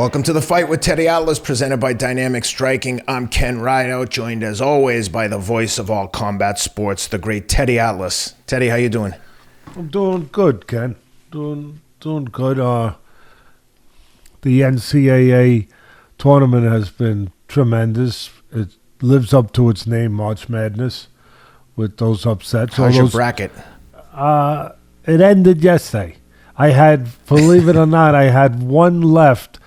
Welcome to The Fight with Teddy Atlas, presented by Dynamic Striking. I'm Ken Rideout, joined as always by the voice of all combat sports, the great Teddy Atlas. Teddy, how you doing? I'm doing good, Ken. Doing good. The NCAA tournament has been tremendous. It lives up to its name, March Madness, with those upsets. How's your bracket? It ended yesterday. I had, believe it or not, I had one left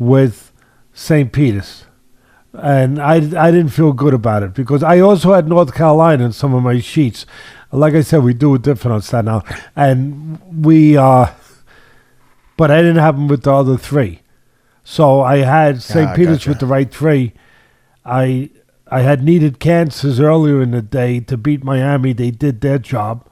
with St. Peter's. And I didn't feel good about it because I also had North Carolina in some of my sheets. Like I said, we do it different on Staten Island. And but I didn't have them with the other three. So I had St. Peter's with the right three. I had needed Kansas earlier in the day to beat Miami. They did their job,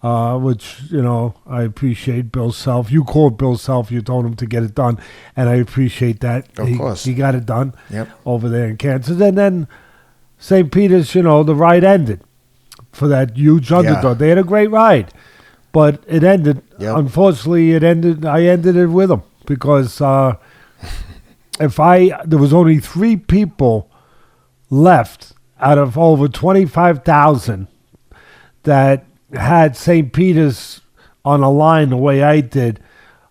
which, I appreciate Bill Self. You called Bill Self. You told him to get it done, and I appreciate that. Of course. He got it done Yep. over there in Kansas. And then St. Peter's, the ride ended for that huge underdog. They had a great ride, but it ended. Yep. Unfortunately, it ended. I ended it with them because there was only 3 people left out of over 25,000 that had St. Peter's on a line the way I did,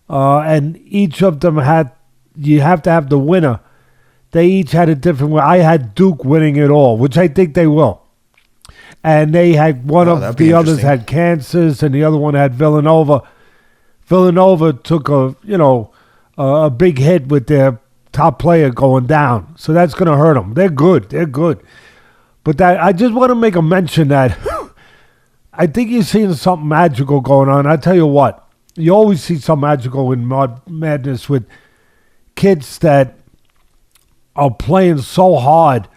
and each of them you have to have the winner. They each had a different way. I had Duke winning it all, which I think they will. And they had one of the others had Kansas, and the other one had Villanova. Villanova took a big hit with their top player going down, so that's going to hurt them. They're good. But I just want to make a mention that I think you're seeing something magical going on. I tell you what, you always see something magical in Madness with kids that are playing so hard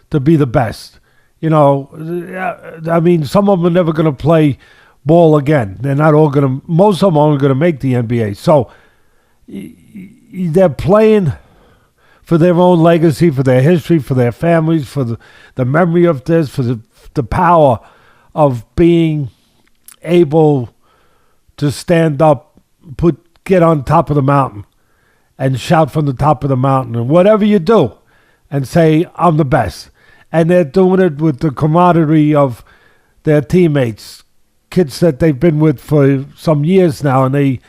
to be the best. I mean, some of them are never going to play ball again. They're not all going to. Most of them aren't going to make the NBA. So they're playing for their own legacy, for their history, for their families, for the memory of this, for the power of being able to stand up, get on top of the mountain and shout from the top of the mountain, and whatever you do, and say, I'm the best. And they're doing it with the camaraderie of their teammates, kids that they've been with for some years now, and they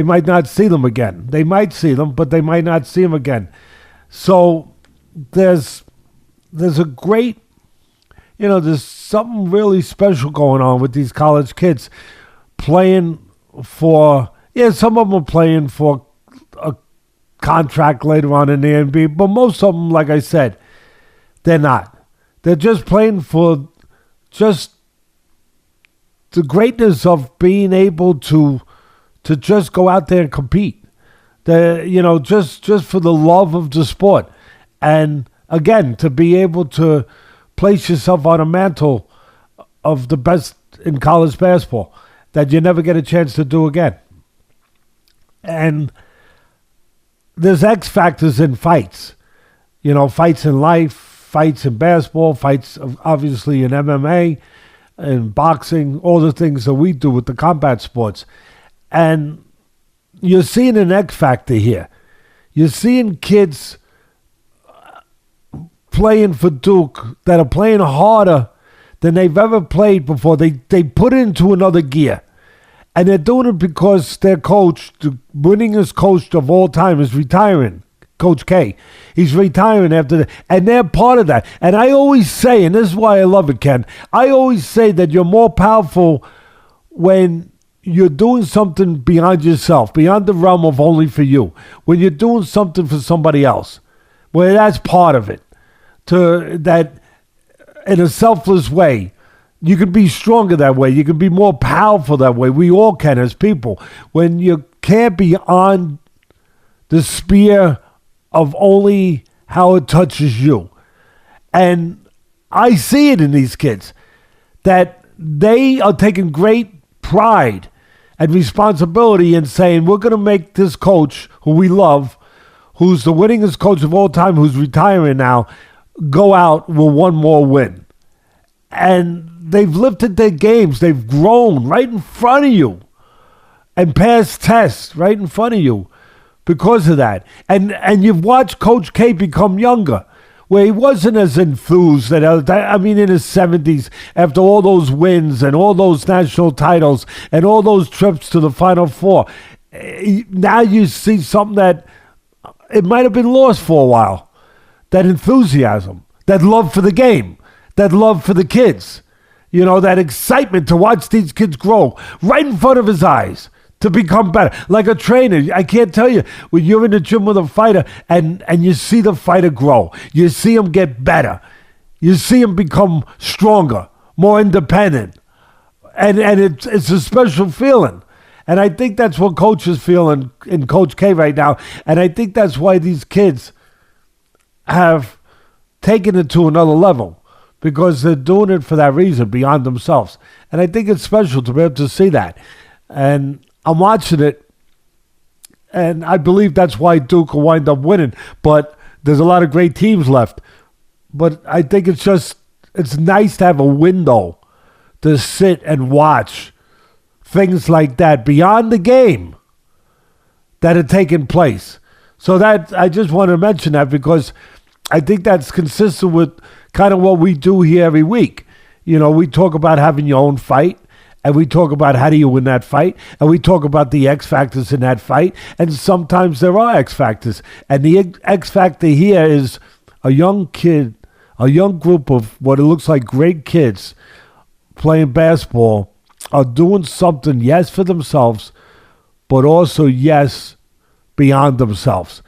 might not see them again. They might see them, but they might not see them again. So there's a great, there's something really special going on with these college kids playing for, some of them are playing for a contract later on in the NBA, but most of them, like I said, they're not. They're just playing for just the greatness of being able to just go out there and compete. Just for the love of the sport. And again, to be able to place yourself on a mantle of the best in college basketball that you never get a chance to do again. And there's X factors in fights. Fights in life, fights in basketball, fights obviously in MMA, in boxing, all the things that we do with the combat sports. And you're seeing an X factor here. You're seeing kids playing for Duke that are playing harder than they've ever played before. They put it into another gear. And they're doing it because their coach, the winningest coach of all time, is retiring. Coach K. He's retiring after that. And they're part of that. And I always say, and this is why I love it, Ken, I always say that you're more powerful when you're doing something beyond yourself, beyond the realm of only for you. When you're doing something for somebody else. Well, that's part of it. That in a selfless way. You can be stronger that way. You can be more powerful that way. We all can as people. When you can't be on the spear of only how it touches you. And I see it in these kids that they are taking great pride and responsibility in saying, we're going to make this coach who we love, who's the winningest coach of all time, who's retiring now, go out with one more win. And they've lifted their games. They've grown right in front of you and passed tests right in front of you because of that. And you've watched Coach K become younger, where he wasn't as enthused. In his 70s, after all those wins and all those national titles and all those trips to the Final Four, now you see something that it might have been lost for a while. That enthusiasm, that love for the game, that love for the kids, that excitement to watch these kids grow right in front of his eyes to become better. Like a trainer, I can't tell you, when you're in the gym with a fighter and you see the fighter grow, you see him get better, you see him become stronger, more independent, and it's a special feeling. And I think that's what Coach is feeling in Coach K right now. And I think that's why these kids have taken it to another level, because they're doing it for that reason, beyond themselves. And I think it's special to be able to see that. And I'm watching it, and I believe that's why Duke will wind up winning. But there's a lot of great teams left. But I think it's nice to have a window to sit and watch things like that beyond the game that are taking place. So that I just want to mention that, because I think that's consistent with kind of what we do here every week. We talk about having your own fight, and we talk about how do you win that fight, and we talk about the X factors in that fight, and sometimes there are X factors. And the X factor here is a young kid, a young group of what it looks like great kids playing basketball are doing something, yes, for themselves, but also, yes, beyond themselves.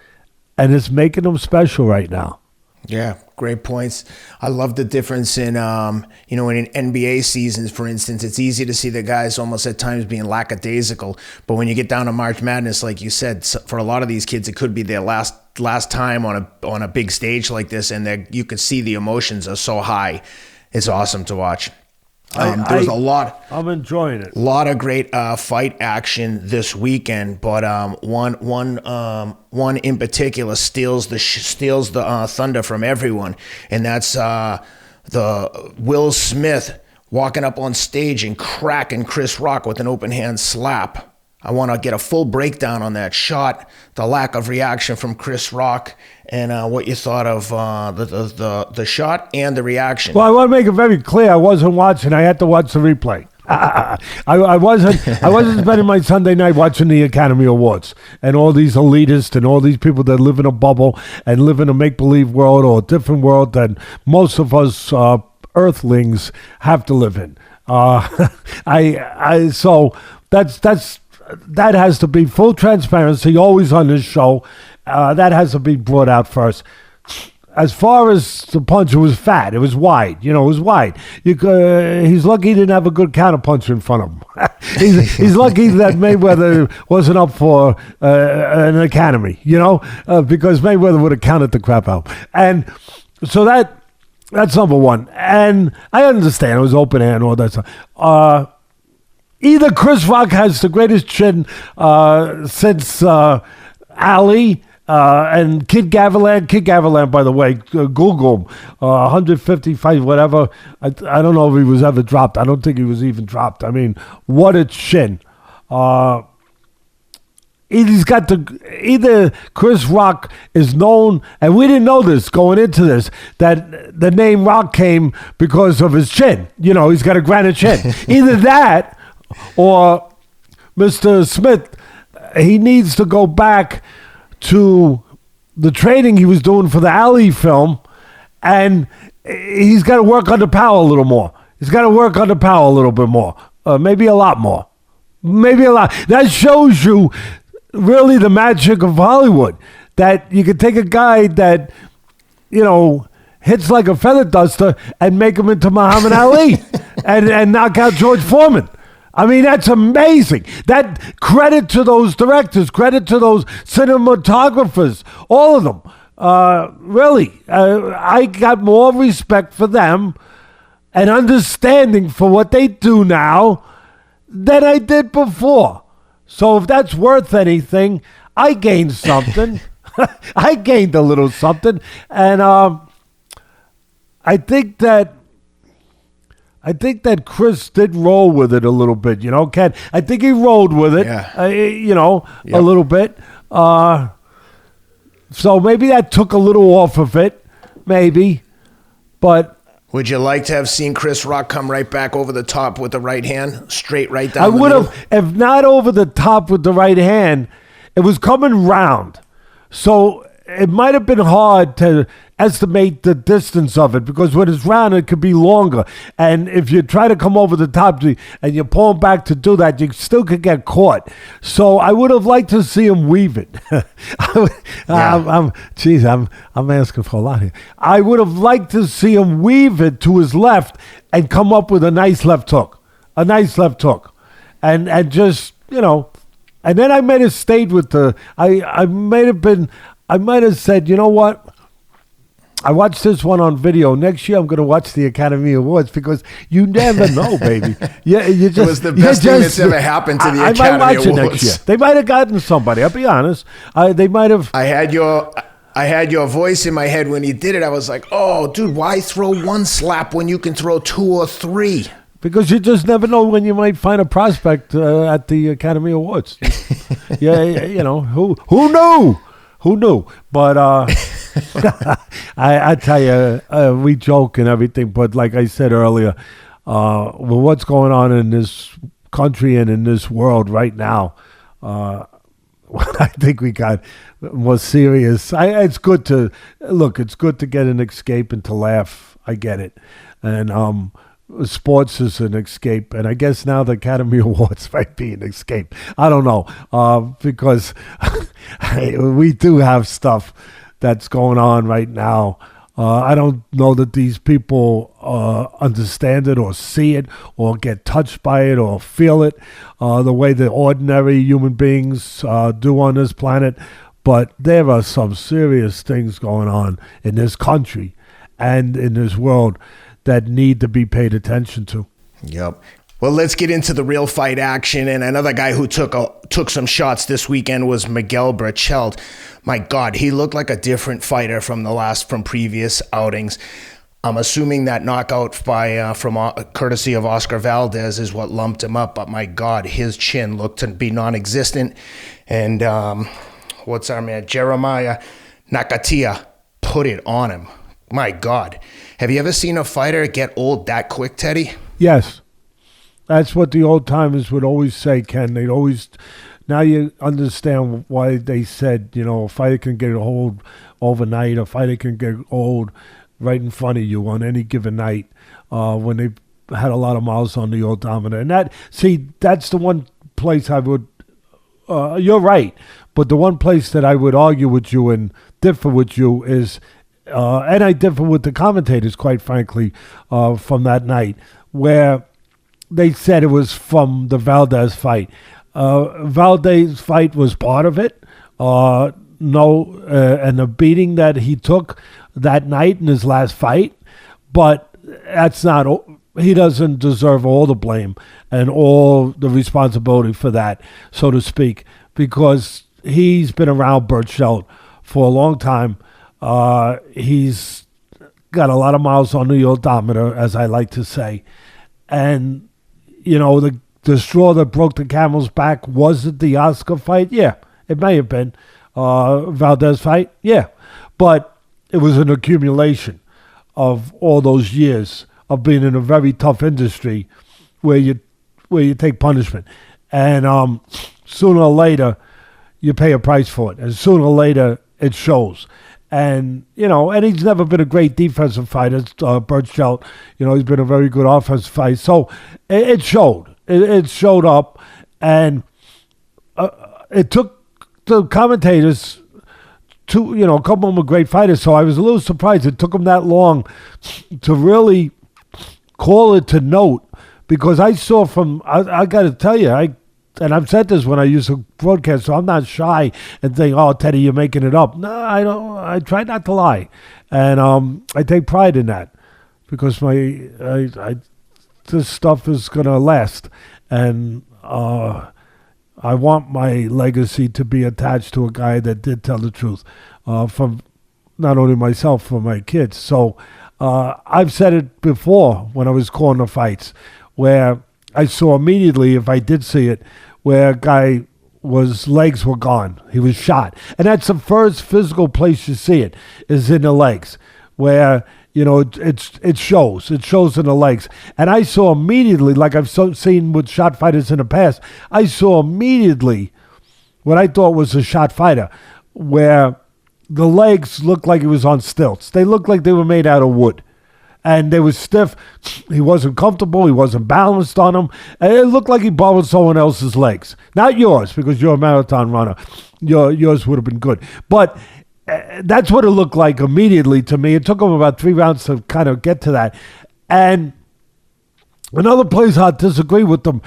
And it's making them special right now. Yeah, great points. I love the difference in, in NBA seasons, for instance. It's easy to see the guys almost at times being lackadaisical. But when you get down to March Madness, like you said, for a lot of these kids, it could be their last time on a big stage like this, and you could see the emotions are so high. It's awesome to watch. There's a lot. I'm enjoying it. A lot of great fight action this weekend, but one in particular steals the thunder from everyone, and that's the Will Smith walking up on stage and cracking Chris Rock with an open hand slap. I want to get a full breakdown on that shot, the lack of reaction from Chris Rock, and what you thought of the shot and the reaction. Well, I want to make it very clear. I wasn't watching. I had to watch the replay. I wasn't spending my Sunday night watching the Academy Awards and all these elitists and all these people that live in a bubble and live in a make-believe world or a different world than most of us earthlings have to live in. So that has to be full transparency, always on this show. That has to be brought out first. As far as the punch, it was fat. It was wide. It was wide. He's lucky he didn't have a good counterpuncher in front of him. he's lucky that Mayweather wasn't up for an academy, because Mayweather would have counted the crap out. And so that's number one. And I understand it was open hand and all that stuff. Either Chris Rock has the greatest chin since Ali and Kid Gavilan. Kid Gavilan, by the way, Google him. 155, whatever. I don't know if he was ever dropped. I don't think he was even dropped. I mean, what a chin. He's got either Chris Rock is known, and we didn't know this going into this, that the name Rock came because of his chin. He's got a granite chin. Either that, or Mr. Smith, he needs to go back to the training he was doing for the Ali film, and he's got to work on the power a little more. He's got to work on the power a little bit more. Maybe a lot more. Maybe a lot. That shows you really the magic of Hollywood, that you could take a guy that, hits like a feather duster and make him into Muhammad Ali and knock out George Foreman. I mean, that's amazing. That credit to those directors, credit to those cinematographers, all of them. Really, I got more respect for them and understanding for what they do now than I did before. So if that's worth anything, I gained something. I gained a little something. And I think that Chris did roll with it a little bit, Ken. I think he rolled with it, Yeah. a little bit. So maybe that took a little off of it, maybe. But would you like to have seen Chris Rock come right back over the top with the right hand, straight right down I the would middle? have, if not over the top with the right hand, it was coming round. So it might have been hard to estimate the distance of it, because when it's round, it could be longer. And if you try to come over the top and you're pulling back to do that, you still could get caught. So I would have liked to see him weave it. I'm asking for a lot here. I would have liked to see him weave it to his left and come up with a nice left hook. And just, and then I might have stayed with I might have said, you know what? I watched this one on video. Next year, I'm going to watch the Academy Awards, because you never know, baby. Yeah, it was the best thing that's ever happened to the Academy Awards. I might watch it Awards. next year. They might have gotten somebody. I'll be honest. They might have. I had your voice in my head when you did it. I was like, oh, dude, why throw one slap when you can throw 2 or 3? Because you just never know when you might find a prospect at the Academy Awards. Who knew? Who knew? But I tell you, we joke and everything, but like I said earlier, with what's going on in this country and in this world right now, I think we got more serious. It's good to get an escape and to laugh. I get it. And sports is an escape, and I guess now the Academy Awards might be an escape. I don't know, because we do have stuff that's going on right now. I don't know that these people understand it or see it or get touched by it or feel it the way the ordinary human beings do on this planet. But there are some serious things going on in this country and in this world that need to be paid attention to. Yep. Well, let's get into the real fight action. And another guy who took some shots this weekend was Miguel Berchelt. My God, he looked like a different fighter from previous outings. I'm assuming that knockout from courtesy of Oscar Valdez is what lumped him up. But my God, his chin looked to be non-existent. And what's our man, Jeremiah Nakathila, put it on him. My God. Have you ever seen a fighter get old that quick, Teddy? Yes. That's what the old timers would always say, Ken. They'd always, now you understand why they said, a fighter can get old overnight, a fighter can get old right in front of you on any given night when they had a lot of miles on the odometer. And that's the one place I would, you're right, but the one place that I would argue with you and differ with you is, and I differ with the commentators, quite frankly, from that night, where they said it was from the Valdez fight. Valdez fight was part of it. And the beating that he took that night in his last fight, but he doesn't deserve all the blame and all the responsibility for that, so to speak, because he's been around Berchelt for a long time. He's got a lot of miles on the odometer, as I like to say. And, the straw that broke the camel's back, was it the Oscar fight? Yeah, it may have been. Valdez fight? Yeah. But it was an accumulation of all those years of being in a very tough industry where you take punishment. And sooner or later, you pay a price for it. And sooner or later, it shows. And, and he's never been a great defensive fighter, Berchelt. He's been a very good offensive fighter. So it showed. It showed up. And it took the commentators to, a couple of them were great fighters. So I was a little surprised it took them that long to really call it to note. Because I saw I got to tell you, and I've said this when I used to broadcast, so I'm not shy and think, oh, Teddy, you're making it up. No, I don't. I try not to lie. And I take pride in that because this stuff is going to last. And I want my legacy to be attached to a guy that did tell the truth from not only myself, for my kids. So I've said it before when I was calling the fights where I saw immediately, if I did see it, where a guy legs were gone. He was shot. And that's the first physical place you see it, is in the legs, where, it shows. It shows in the legs. And I saw immediately, like I've seen with shot fighters in the past, I saw immediately what I thought was a shot fighter, where the legs looked like he was on stilts. They looked like they were made out of wood. And they were stiff. He wasn't comfortable. He wasn't balanced on them. And it looked like he borrowed someone else's legs. Not yours, because you're a marathon runner. Yours would have been good. But that's what it looked like immediately to me. It took him about 3 rounds to kind of get to that. And another place I disagree with them.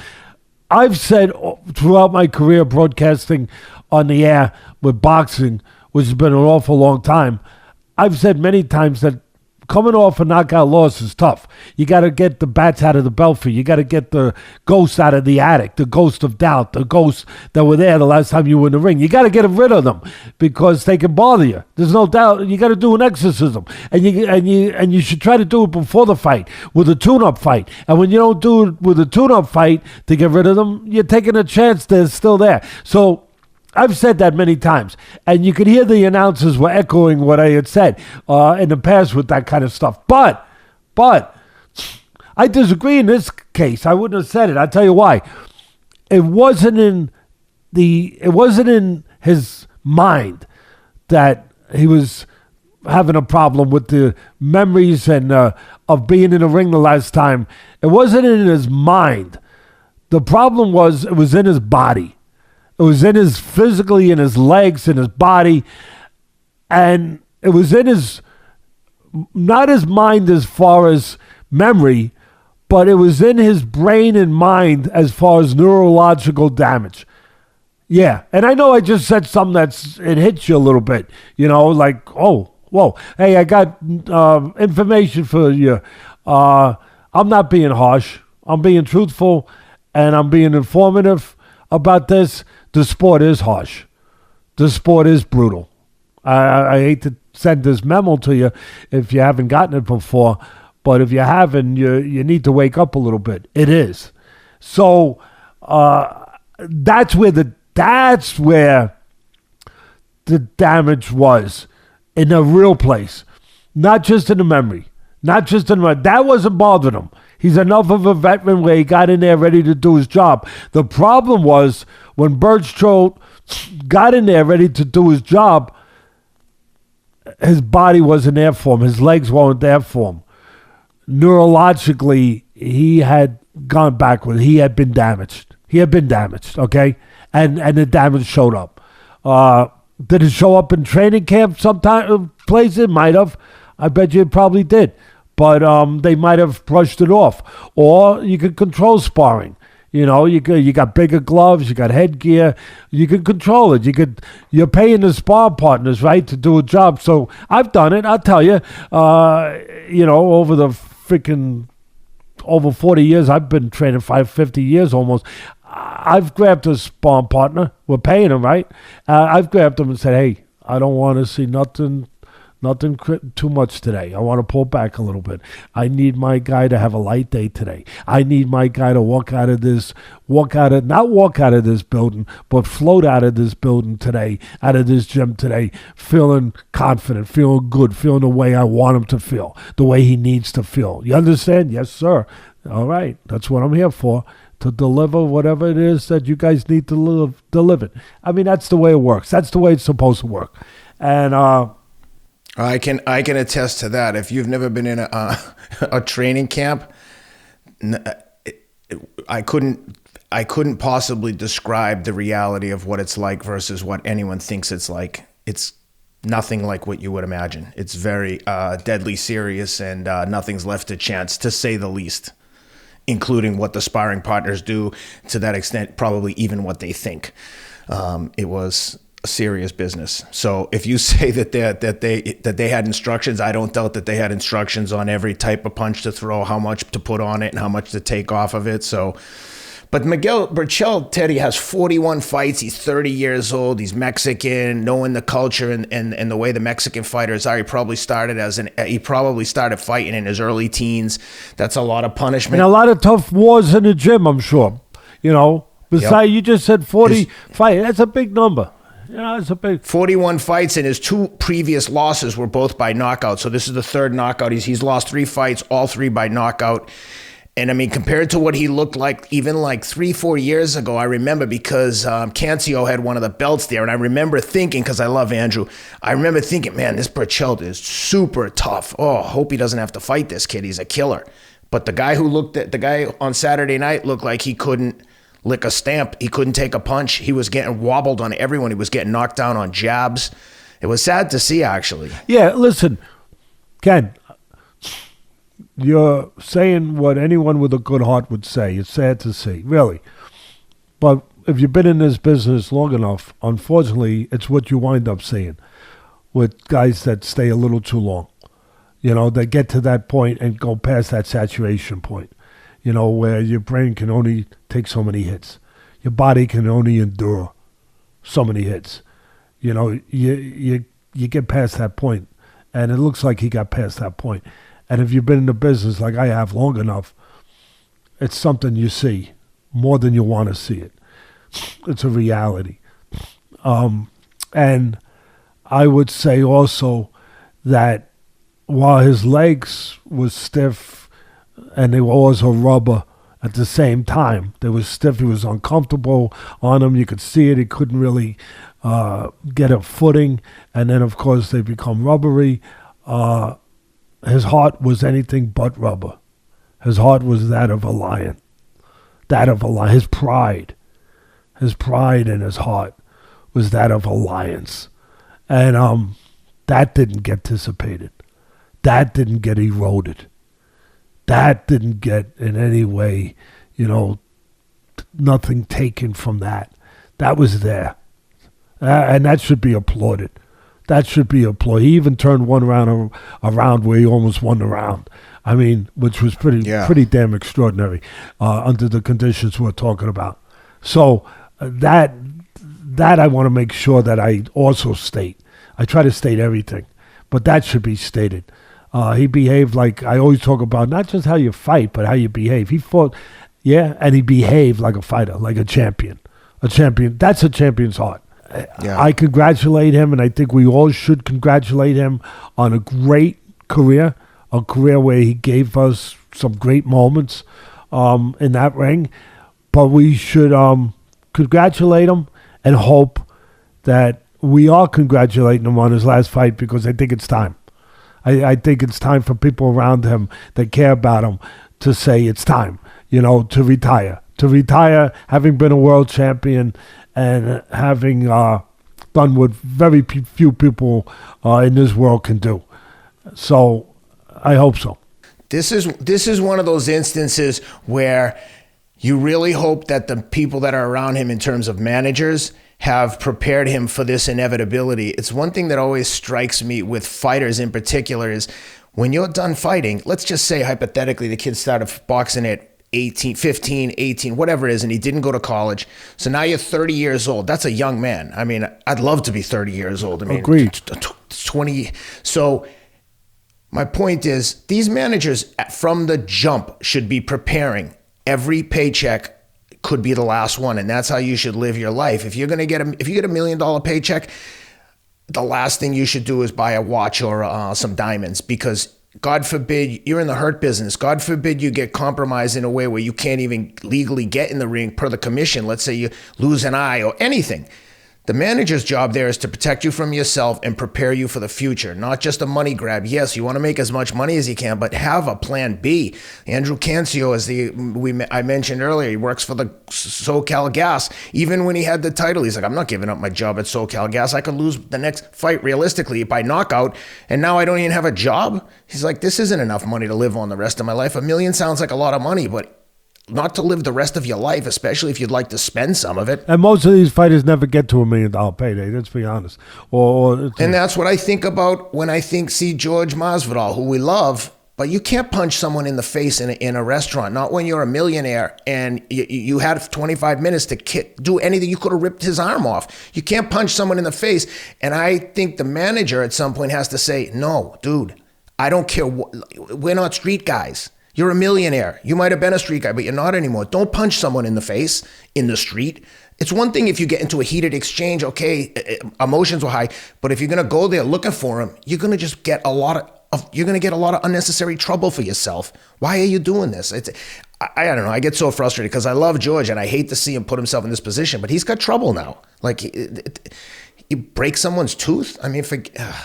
I've said throughout my career broadcasting on the air with boxing, which has been an awful long time, I've said many times that coming off a knockout loss is tough. You got to get the bats out of the belfry. You got to get the ghosts out of the attic, the ghost of doubt, the ghosts that were there the last time you were in the ring. You got to get rid of them because they can bother you. There's no doubt. You got to do an exorcism, and you should try to do it before the fight with a tune-up fight. And when you don't do it with a tune-up fight to get rid of them, you're taking a chance they're still there. So I've said that many times, and you could hear the announcers were echoing what I had said in the past with that kind of stuff. But I disagree in this case. I wouldn't have said it. I'll tell you why. It wasn't in his mind that he was having a problem with the memories and of being in the ring the last time. It wasn't in his mind. The problem was it was in his body. It was in his physically, in his legs, in his body, and it was in his, not his mind as far as memory, but it was in his brain and mind as far as neurological damage. Yeah, and I know I just said something it hits you a little bit, like, oh, whoa, hey, I got information for you. I'm not being harsh. I'm being truthful, and I'm being informative about this. The sport is harsh. The sport is brutal. I hate to send this memo to you if you haven't gotten it before, but if you haven't, you need to wake up a little bit. It is. So that's where the damage was, in a real place, not just in the memory, that wasn't bothering him. He's enough of a veteran where he got in there ready to do his job. The problem was when Berchelt got in there ready to do his job, his body wasn't there for him. His legs weren't there for him. Neurologically, he had gone backward. He had been damaged. Okay? And the damage showed up. Did it show up in training camp sometime? Places it might have. I bet you it probably did. But they might have brushed it off. Or you could control sparring. You got bigger gloves, you got headgear, you can control it. You're paying the spar partners, right, to do a job. So I've done it. I'll tell you. Over the over 40 years, I've been training 50 years almost. I've grabbed a spar partner. We're paying him, right? I've grabbed him and said, hey, I don't want to see nothing too much today. I want to pull back a little bit. I need my guy to have a light day today. I need my guy to not walk out of this building, but float out of this building today, out of this gym today, feeling confident, feeling good, feeling the way I want him to feel, the way he needs to feel. You understand? Yes, sir. All right. That's what I'm here for, to deliver whatever it is that you guys need to deliver. I mean, that's the way it works. That's the way it's supposed to work. And, I can attest to that. If you've never been in a training camp, I couldn't possibly describe the reality of what it's like versus what anyone thinks it's like. It's nothing like what you would imagine. It's very deadly serious, and nothing's left to chance, to say the least, including what the sparring partners do, to that extent, probably even what they think. It was serious business. So if you say that they had instructions, I don't doubt that they had instructions on every type of punch to throw, how much to put on it, and how much to take off of it. So, but Miguel Berchelt, Teddy, has 41 fights. He's 30 years old. He's Mexican, knowing the culture and the way the Mexican fighters are. He probably started fighting in his early teens. That's a lot of punishment. And a lot of tough wars in the gym, I'm sure. Besides, you just said 40 fights. That's a big number. Yeah, it's a big 41 fights, and his 2 previous losses were both by knockout. So this is the 3rd knockout. He's lost 3 fights, all 3 by knockout. And I mean, compared to what he looked like even like 3-4 years ago, I remember because Cancio had one of the belts there, and I remember thinking, because I love Andrew, I remember thinking, man, this Berchelt is super tough. Oh, hope he doesn't have to fight this kid. He's a killer. But the guy the guy on Saturday night looked like he couldn't lick a stamp. He couldn't take a punch. He was getting wobbled on everyone. He was getting knocked down on jabs. It was sad to see, actually. Yeah, listen, Ken, you're saying what anyone with a good heart would say. It's sad to see, really. But if you've been in this business long enough, unfortunately, it's what you wind up seeing with guys that stay a little too long. You know, they get to that point and go past that saturation point. You know, where your brain can only take so many hits. Your body can only endure so many hits. You know, you get past that point, and it looks like he got past that point. And if you've been in the business like I have long enough, it's something you see more than you want to see it. It's a reality. And I would say also that while his legs was stiff, and they were also rubber at the same time. They were stiff. He was uncomfortable on them. You could see it. He couldn't really get a footing. And then, of course, they become rubbery. His heart was anything but rubber. His heart was that of a lion. That of a lion. His pride in his heart was that of a lion's. And that didn't get dissipated. That didn't get eroded. That didn't get in any way, you know, nothing taken from that. That was there. And that should be applauded. That should be applauded. He even turned one round around where he almost won the round. I mean, which was pretty damn extraordinary under the conditions we're talking about. So that I want to make sure that I also state. I try to state everything, but that should be stated. He behaved like, I always talk about, not just how you fight, but how you behave. He fought, and he behaved like a fighter, like a champion. A champion. That's a champion's heart. Yeah. I congratulate him, and I think we all should congratulate him on a great career, a career where he gave us some great moments in that ring. But we should congratulate him and hope that we are congratulating him on his last fight, because I think it's time. I think it's time for people around him that care about him to say it's time, you know, to retire. To retire, having been a world champion and having done what very few people in this world can do. So I hope so. This is one of those instances where you really hope that the people that are around him in terms of managers have prepared him for this inevitability. It's one thing that always strikes me with fighters in particular is when you're done fighting, let's just say hypothetically the kid started boxing at 18, 15, 18, whatever it is, and he didn't go to college. So now you're 30 years old. That's a young man. I mean, I'd love to be 30 years old. I mean, agreed. 20. So my point is these managers from the jump should be preparing. Every paycheck could be the last one, and that's how you should live your life. If you get $1 million paycheck, the last thing you should do is buy a watch or some diamonds, because God forbid you're in the hurt business. God forbid you get compromised in a way where you can't even legally get in the ring per the commission. Let's say you lose an eye or anything. The manager's job there is to protect you from yourself and prepare you for the future, not just a money grab. Yes, you want to make as much money as you can, but have a plan B. Andrew Cancio, I mentioned earlier, he works for the SoCal Gas. Even when he had the title, he's like, I'm not giving up my job at SoCal Gas. I could lose the next fight realistically by knockout, and now I don't even have a job. He's like, this isn't enough money to live on the rest of my life. $1 million sounds like a lot of money, but not to live the rest of your life, especially if you'd like to spend some of it. And most of these fighters never get to $1 million payday, let's be honest. And that's what I think about when I see George Masvidal, who we love, but you can't punch someone in the face in a restaurant, not when you're a millionaire and you had 25 minutes to do anything. You could have ripped his arm off. You can't punch someone in the face. And I think the manager at some point has to say, no, dude, I don't care. We're not street guys. You're a millionaire. You might have been a street guy, but you're not anymore. Don't punch someone in the face in the street. It's one thing if you get into a heated exchange, okay, emotions were high, but if you're going to go there looking for him, you're going to just get a lot of unnecessary trouble for yourself. Why are you doing this? I don't know. I get so frustrated because I love George and I hate to see him put himself in this position, but he's got trouble now. Like, you break someone's tooth? I mean,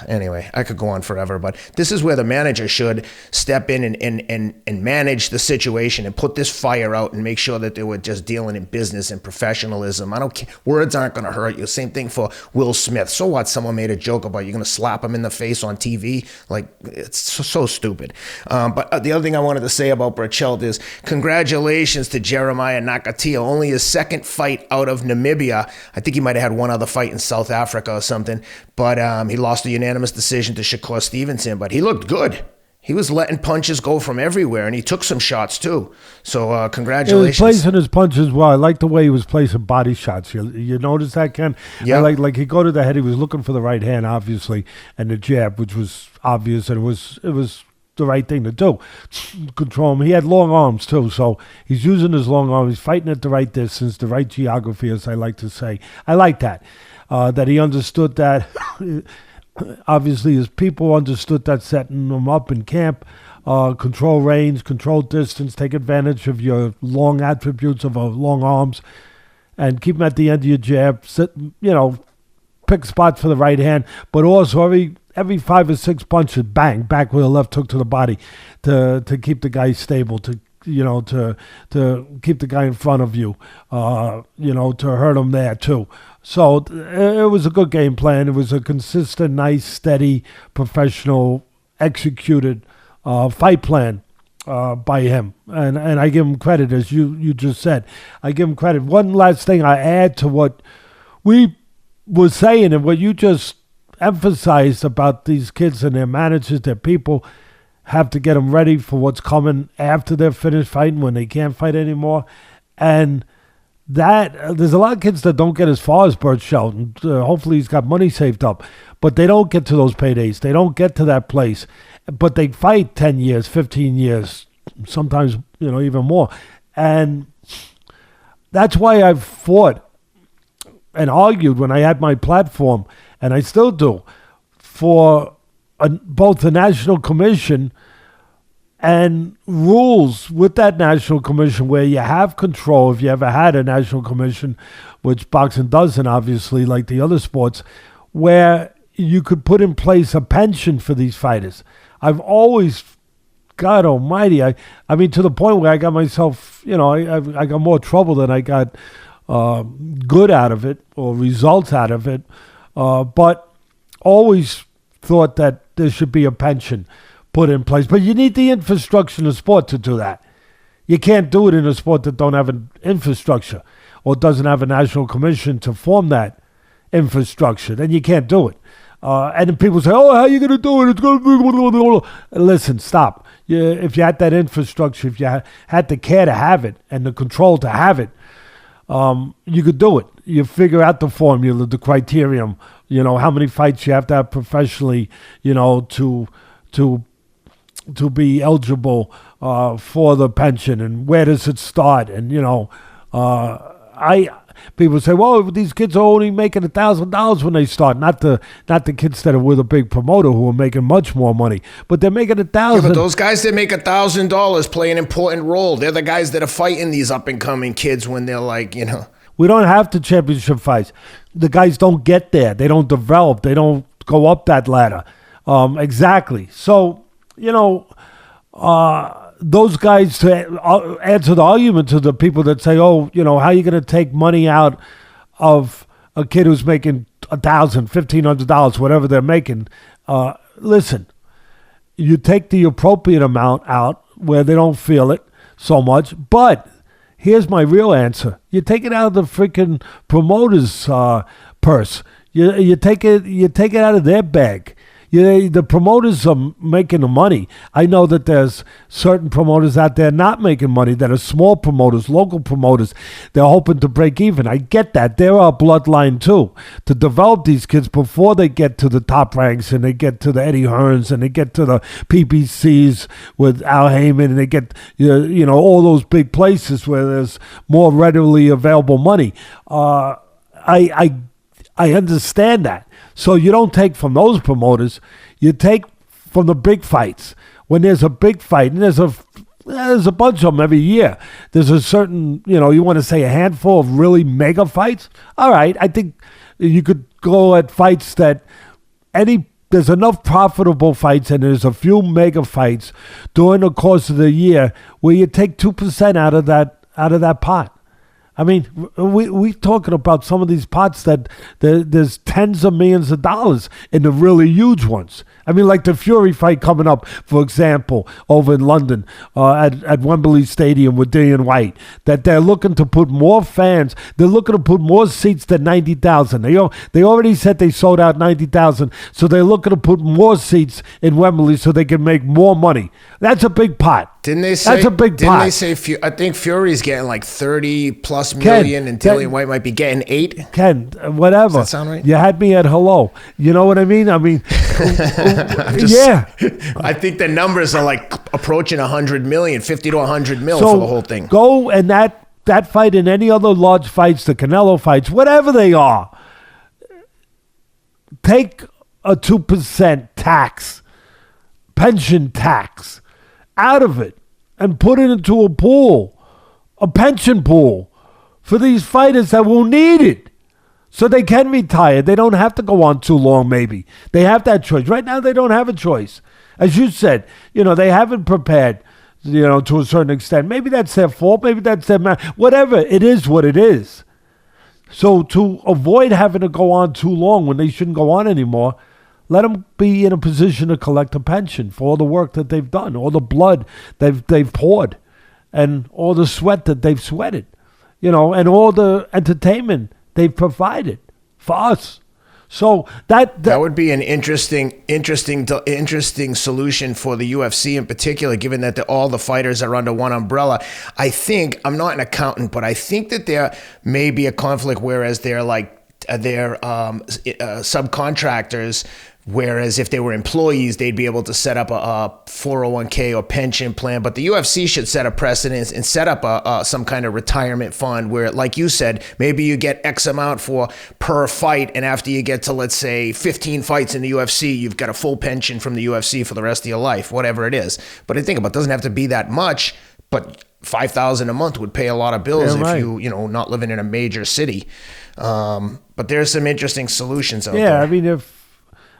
anyway, I could go on forever, but this is where the manager should step in and manage the situation and put this fire out and make sure that they were just dealing in business and professionalism. I don't care. Words aren't going to hurt you. Same thing for Will Smith. So what? Someone made a joke about you're going to slap him in the face on TV? Like, it's so stupid. But the other thing I wanted to say about Berchelt is congratulations to Jeremiah Nakathila. Only his second fight out of Namibia. I think he might have had one other fight in South Africa or something, but he lost a unanimous decision to Shakur Stevenson, but he looked good. He was letting punches go from everywhere, and he took some shots too. So congratulations. He was placing his punches well. I like the way he was placing body shots. You notice that, Ken? Yeah. Like he go to the head. He was looking for the right hand, obviously, and the jab, which was obvious, and it was the right thing to do. Control him. He had long arms too, so he's using his long arms. He's fighting at the right distance, the right geography, as I like to say. I like that. That he understood that. Obviously, his people understood that, setting him up in camp, control range, control distance, take advantage of your long attributes of long arms, and keep him at the end of your jab. Pick spots for the right hand, but also every 5 or 6 punches, bang, back with a left hook to the body to keep the guy stable, to keep the guy in front of you, to hurt him there too. So it was a good game plan. It was a consistent, nice, steady, professional, executed fight plan by him. And I give him credit, as you just said. I give him credit. One last thing I add to what we were saying and what you just emphasized about these kids and their managers, their people, have to get them ready for what's coming after they're finished fighting, when they can't fight anymore. And that there's a lot of kids that don't get as far as Berchelt, and hopefully he's got money saved up, but they don't get to those paydays. They don't get to that place, but they fight 10 years, 15 years, sometimes even more. And that's why I've fought and argued when I had my platform, and I still do, for both the National Commission and rules with that National Commission where you have control, if you ever had a National Commission, which boxing doesn't, obviously, like the other sports, where you could put in place a pension for these fighters. I've always, God almighty, I mean, to the point where I got myself, I got more trouble than I got good out of it or results out of it, but always thought that there should be a pension put in place. But you need the infrastructure in the sport to do that. You can't do it in a sport that don't have an infrastructure or doesn't have a national commission to form that infrastructure. Then you can't do it. And then people say, oh, how are you going to do it? It's going to be... Listen, stop. If you had that infrastructure, if you had the care to have it and the control to have it, you could do it. You figure out the formula, the criterion, how many fights you have to have professionally, to be eligible for the pension, and where does it start? And people say, well, these kids are only making $1,000 when they start. Not the kids that are with a big promoter who are making much more money, but they're making $1,000. Yeah, but those guys that make $1,000 play an important role. They're the guys that are fighting these up and coming kids when they're like, We don't have the championship fights. The guys don't get there. They don't develop. They don't go up that ladder. Exactly. So, those guys, to answer the argument to the people that say, oh, how are you going to take money out of a kid who's making $1,000, $1,500, whatever they're making? Listen, you take the appropriate amount out where they don't feel it so much, but here's my real answer. You take it out of the freaking promoter's purse. You take it out of their bag. The promoters are making the money. I know that there's certain promoters out there not making money that are small promoters, local promoters. They're hoping to break even. I get that. They're our bloodline too, to develop these kids before they get to the top ranks and they get to the Eddie Hearns and they get to the PBCs with Al Heyman and they get all those big places where there's more readily available money. I understand that. So you don't take from those promoters. You take from the big fights. When there's a big fight, and there's a bunch of them every year. There's a certain, you want to say a handful of really mega fights. All right, I think you could go at fights that there's enough profitable fights and there's a few mega fights during the course of the year where you take 2% out of that pot. I mean, we're talking about some of these pots that there's tens of millions of dollars in the really huge ones. I mean, like the Fury fight coming up, for example, over in London at Wembley Stadium with Dillian White, that they're looking to put more fans. They're looking to put more seats than 90,000. They already said they sold out 90,000, so they're looking to put more seats in Wembley so they can make more money. That's a big pot. Didn't they say? That's a big pot. Didn't they say? I think Fury's getting like 30+ million, and Dillian White might be getting 8. Ken, whatever. Does that sound right? You had me at hello. You know what I mean? I mean, yeah. I think the numbers are like approaching 100 million, 50 to 100 mil for the whole thing. Go and that fight and any other large fights, the Canelo fights, whatever they are, take a 2% tax, pension tax, out of it and put it into a pension pool for these fighters that will need it so they can retire. They don't have to go on too long, maybe. They have that choice. Right now, they don't have a choice. As you said, they haven't prepared, to a certain extent. Maybe that's their fault. Maybe that's their whatever. It is what it is. So to avoid having to go on too long when they shouldn't go on anymore, let them be in a position to collect a pension for all the work that they've done, all the blood they've poured, and all the sweat that they've sweated, and all the entertainment they've provided for us. So that would be an interesting solution for the UFC in particular, given that all the fighters are under one umbrella. I think, I'm not an accountant, but I think that there may be a conflict, whereas they're subcontractors. Whereas if they were employees, they'd be able to set up a 401k or pension plan. But the UFC should set a precedence and set up some kind of retirement fund where, like you said, maybe you get X amount per fight. And after you get to, let's say, 15 fights in the UFC, you've got a full pension from the UFC for the rest of your life, whatever it is. But I think about it doesn't have to be that much, but $5,000 a month would pay a lot of bills if you not living in a major city. But there's some interesting solutions out there. Yeah, I mean,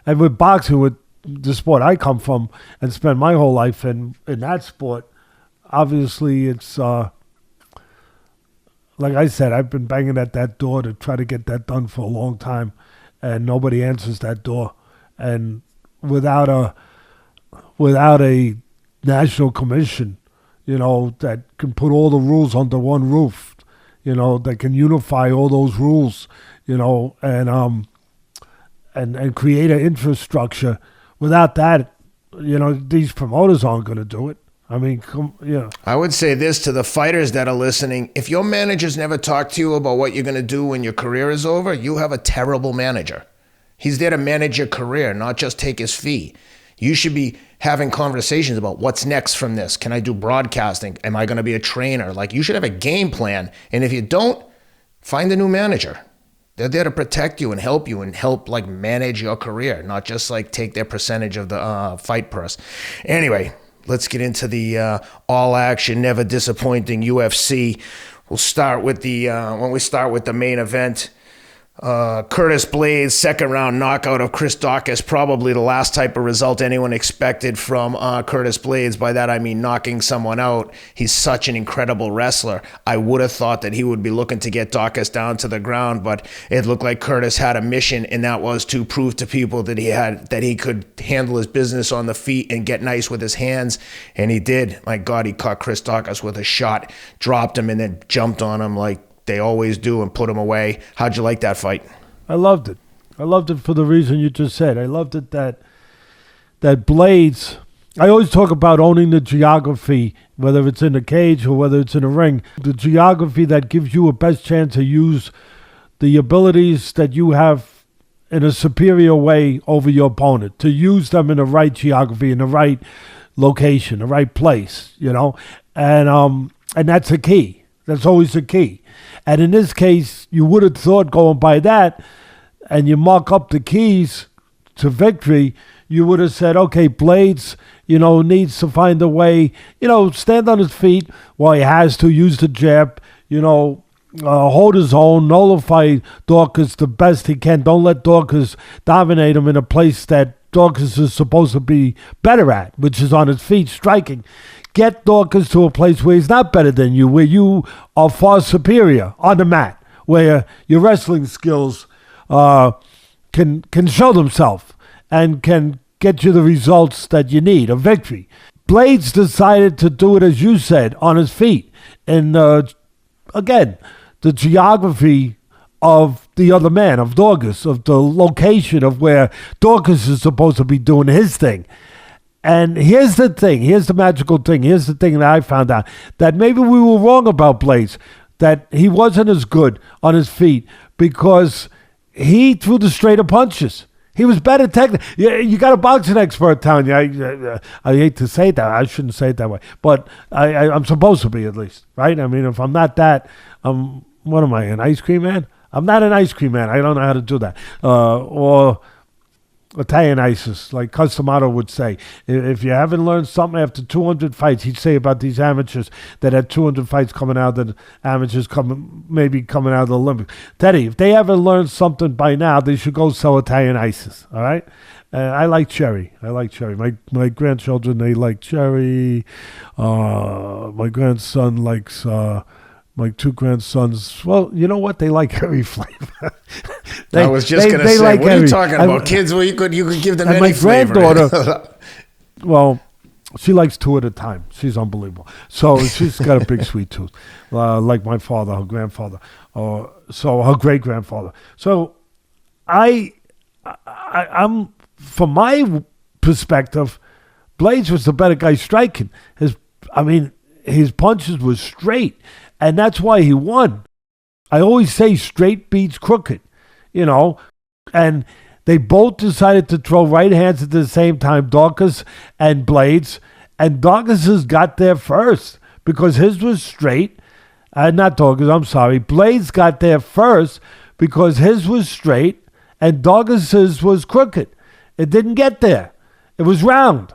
and with boxing, with the sport I come from and spent my whole life in that sport, obviously it's, like I said, I've been banging at that door to try to get that done for a long time, and nobody answers that door. And without a national commission, that can put all the rules under one roof, that can unify all those rules, and create an infrastructure. Without that, these promoters aren't going to do it. I mean, I would say this to the fighters that are listening. If your manager's never talked to you about what you're going to do when your career is over, you have a terrible manager. He's there to manage your career, not just take his fee. You should be having conversations about what's next from this. Can I do broadcasting? Am I going to be a trainer? Like, you should have a game plan. And if you don't, find a new manager. They're there to protect you and help like manage your career, not just like take their percentage of the fight purse. Anyway, let's get into the all action, never disappointing UFC. We'll start with the main event. Curtis Blaydes, second round knockout of Chris Daukaus, probably the last type of result anyone expected from Curtis Blaydes. By that I mean knocking someone out. He's such an incredible wrestler. I would have thought that he would be looking to get Daukaus down to the ground, but it looked like Curtis had a mission, and that was to prove to people that he could handle his business on the feet and get nice with his hands, and he did. My God, he caught Chris Daukaus with a shot, dropped him, and then jumped on him like they always do and put him away. How'd you like that fight? I loved it. I loved it for the reason you just said. I loved it that that Blaydes, I always talk about owning the geography, whether it's in the cage or whether it's in the ring, the geography that gives you a best chance to use the abilities that you have in a superior way over your opponent, to use them in the right geography, in the right location, the right place, and that's the key. That's always the key. And in this case, you would have thought going by that, and you mark up the keys to victory, you would have said, okay, Blaydes, needs to find a way, stand on his feet while he has to, use the jab, hold his own, nullify Daukaus the best he can. Don't let Daukaus dominate him in a place that Daukaus is supposed to be better at, which is on his feet, striking. Get Daukaus to a place where he's not better than you, where you are far superior on the mat, where your wrestling skills can show themselves and can get you the results that you need, a victory. Blaydes decided to do it, as you said, on his feet. And again, the geography of the other man, of Daukaus, of the location of where Daukaus is supposed to be doing his thing. And here's the thing, here's the magical thing, here's the thing that I found out, that maybe we were wrong about Blaydes, that he wasn't as good on his feet because he threw the straighter punches. He was better technically. Yeah, you got a boxing expert telling you. I hate to say that. I shouldn't say it that way. But I'm supposed to be, at least, right? I mean, if I'm not that, what am I, an ice cream man? I'm not an ice cream man. I don't know how to do that. Or Italian ices, like Customato would say. If you haven't learned something after 200 fights, he'd say about these amateurs that had 200 fights coming out, that amateurs maybe coming out of the Olympics. Teddy, if they haven't learned something by now, they should go sell Italian ices, all right? I like cherry. My grandchildren, they like cherry. My grandson likes... my two grandsons, well, you know what? They like every flavor. I was just going to say, like, what are you talking about? Kids, well, you could give them any flavor. My granddaughter, well, she likes two at a time. She's unbelievable. So she's got a big sweet tooth, like my father, her grandfather, so her great-grandfather. So I'm, from my perspective, Blaydes was the better guy striking. His punches were straight. And that's why he won. I always say straight beats crooked, And they both decided to throw right hands at the same time, Daukaus and Blaydes. And Daukaus got there first because his was straight. Not Daukaus, I'm sorry. Blaydes got there first because his was straight and Daukaus' was crooked. It didn't get there. It was round.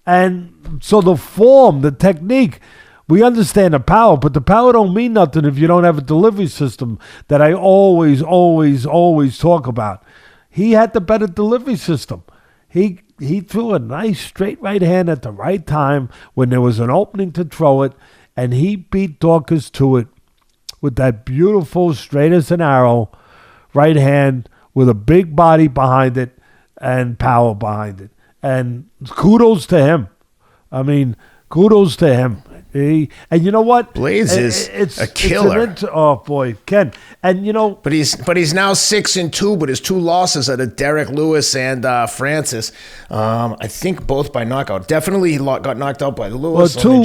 And so the form, the technique... We understand the power, but the power don't mean nothing if you don't have a delivery system that I always talk about. He had the better delivery system. He threw a nice straight right hand at the right time when there was an opening to throw it, and he beat Daukaus to it with that beautiful, straight as an arrow, right hand with a big body behind it and power behind it. And kudos to him. Kudos to him. And you know what? Blaydes is a killer. Oh boy, Ken. And but he's now 6-2, but his two losses are to Derek Lewis and Francis. I think both by knockout. Definitely he got knocked out by Lewis. Well, two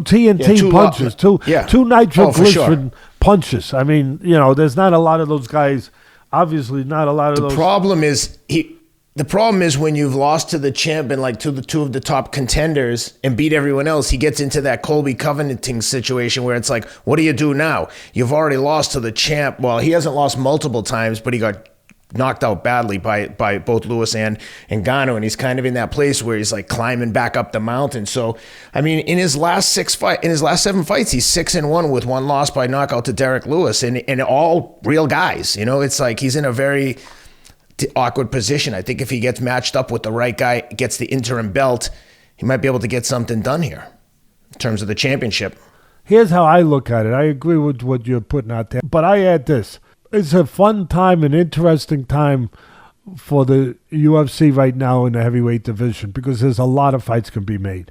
TNT punches, two nitroglycerin punches. There's not a lot of those guys. Obviously, not a lot of those. The problem is when you've lost to the champ and like to the two of the top contenders and beat everyone else, he gets into that Colby Covington situation where it's like, what do you do now? You've already lost to the champ. Well, he hasn't lost multiple times, but he got knocked out badly by both Lewis and Ngannou, and he's kind of in that place where he's like climbing back up the mountain. So, in his last 7 fights, he's 6-1 with one loss by knockout to Derek Lewis, and all real guys. It's like he's in a very awkward position. I think if he gets matched up with the right guy, gets the interim belt, he might be able to get something done here in terms of the championship. Here's how I look at it. I agree with what you're putting out there, but I add this. It's a fun time, an interesting time for the UFC right now in the heavyweight division because there's a lot of fights can be made.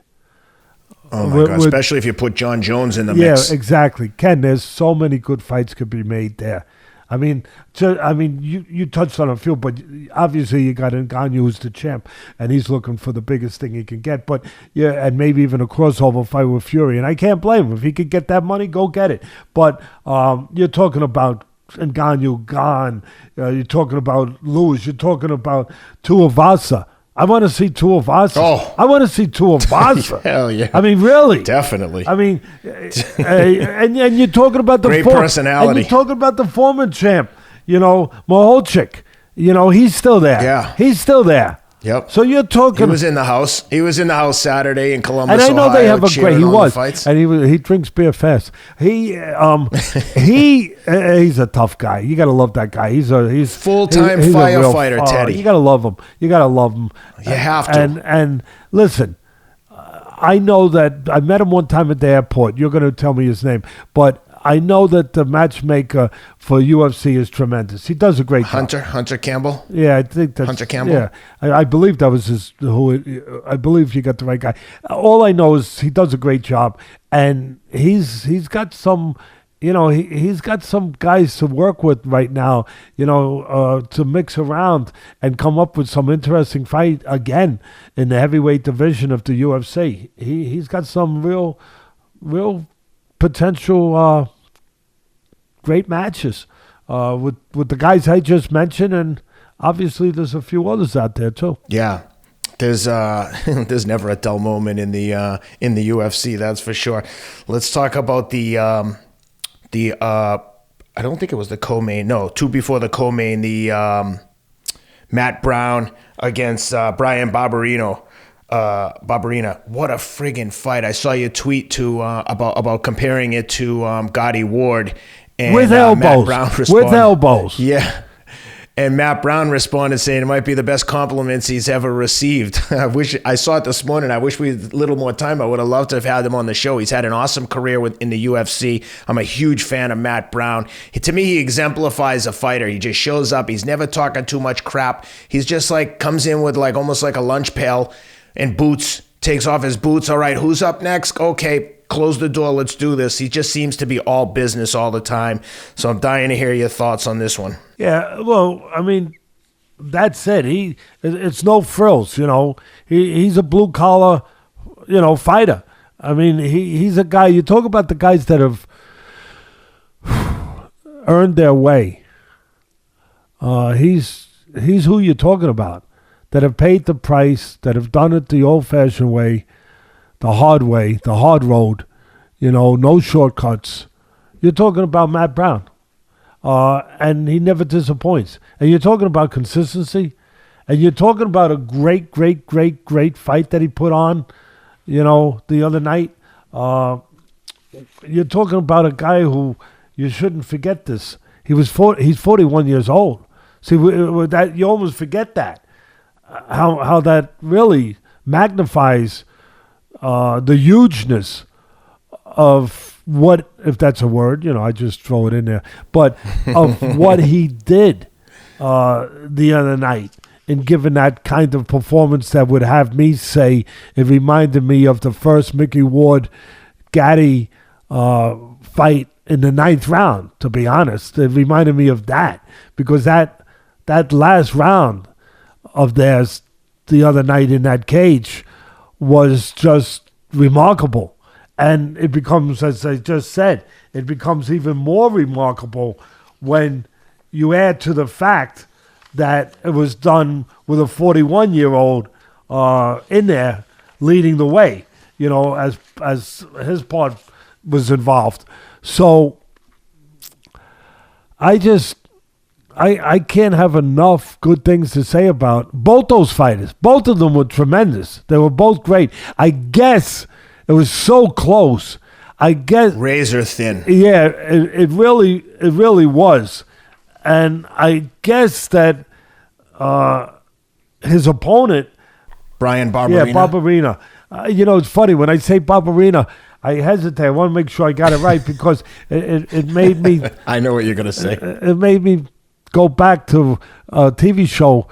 Oh my God, especially if you put John Jones in the mix. Yeah, exactly. Ken, there's so many good fights could be made there. I mean, you touched on a few, but obviously you got Ngannou who's the champ, and he's looking for the biggest thing he can get. But yeah, and maybe even a crossover fight with Fury, and I can't blame him. If he could get that money, go get it. But you're talking about Ngannou gone. You're talking about Lewis. You're talking about Tuivasa. I want to see Tuivasa. Oh. I want to see Tuivasa. Hell yeah. I mean, really. Definitely. I mean, and you're talking about the great personality. And you're talking about the former champ, Maholchik. He's still there. Yeah. He's still there. Yep. So you're talking. He was in the house. He was in the house Saturday in Columbus, and I know Ohio, they have a great. He was, fights. and he drinks beer fast. He's a tough guy. You got to love that guy. He's full-time he's firefighter, Teddy. You got to love him. You got to love him. You have to. And listen, I know that I met him one time at the airport. You're going to tell me his name, but I know that the matchmaker for UFC is tremendous. He does a great job. Hunter Campbell? Yeah, I think that's... Hunter Campbell? Yeah, I believe that was I believe you got the right guy. All I know is he does a great job, and he's got some... he's got some guys to work with right now, to mix around and come up with some interesting fight again in the heavyweight division of the UFC. He's got some real potential great matches with the guys I just mentioned, and obviously there's a few others out there too. Yeah. There's never a dull moment in the UFC, that's for sure. Let's talk about the I don't think it was the co-main. No, two before the co-main. The Matt Brown against Bryan Barberena. What a friggin' fight! I saw your tweet to about comparing it to Gotti Ward and with elbows. Matt Brown responded, with elbows. Yeah. And Matt Brown responded saying it might be the best compliments he's ever received. I saw it this morning. I wish we had a little more time. I would have loved to have had him on the show. He's had an awesome career in the UFC. I'm a huge fan of Matt Brown. To me, he exemplifies a fighter. He just shows up. He's never talking too much crap. He's just comes in with almost like a lunch pail and boots, takes off his boots. All right, who's up next? Okay, close the door. Let's do this. He just seems to be all business all the time. So I'm dying to hear your thoughts on this one. Yeah, well, I mean, that's it. It's no frills, He's a blue collar, fighter. I mean, he's a guy. You talk about the guys that have earned their way. He's who you're talking about. That have paid the price, that have done it the old-fashioned way, the hard road, no shortcuts. You're talking about Matt Brown, and he never disappoints. And you're talking about consistency, and you're talking about a great fight that he put on, the other night. You're talking about a guy who, you shouldn't forget this. He's 41 years old. See, with that, you almost forget that. How that really magnifies the hugeness of what, if that's a word, I just throw it in there, but of what he did the other night in giving that kind of performance that would have me say it reminded me of the first Mickey Ward-Gatti fight in the 9th round, to be honest. It reminded me of that because that last round of theirs the other night in that cage was just remarkable. And it becomes, as I just said, it becomes even more remarkable when you add to the fact that it was done with a 41-year-old in there leading the way, as his part was involved. So I can't have enough good things to say about both those fighters. Both of them were tremendous. They were both great. I guess it was so close. I guess razor thin. Yeah, it really was. And I guess that his opponent, Bryan Barberena. Yeah, Barberena. It's funny when I say Barberena, I hesitate. I want to make sure I got it right because it made me. I know what you're going to say. It made me go back to a TV show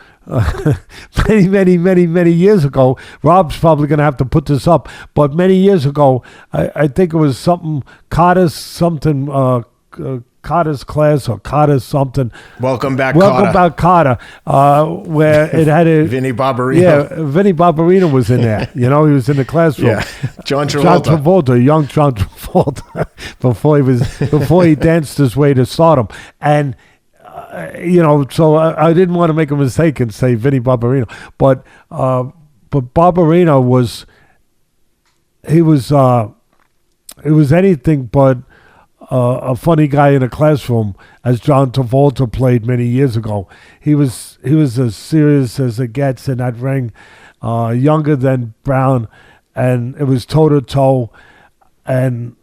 many years ago. Rob's probably going to have to put this up, but many years ago, I think it was something Carter, something Carter's class or Carter's something. Welcome back, Carter, where it had a Vinny Barberena. Yeah, Vinny Barberena was in there. He was in the classroom. Yeah, John Travolta, young John Travolta, before he danced his way to stardom. And so I didn't want to make a mistake and say Vinny Barberena, but Barberena was anything but a funny guy in a classroom, as John Travolta played many years ago. He was as serious as it gets in that ring, younger than Brown, and it was toe to toe. And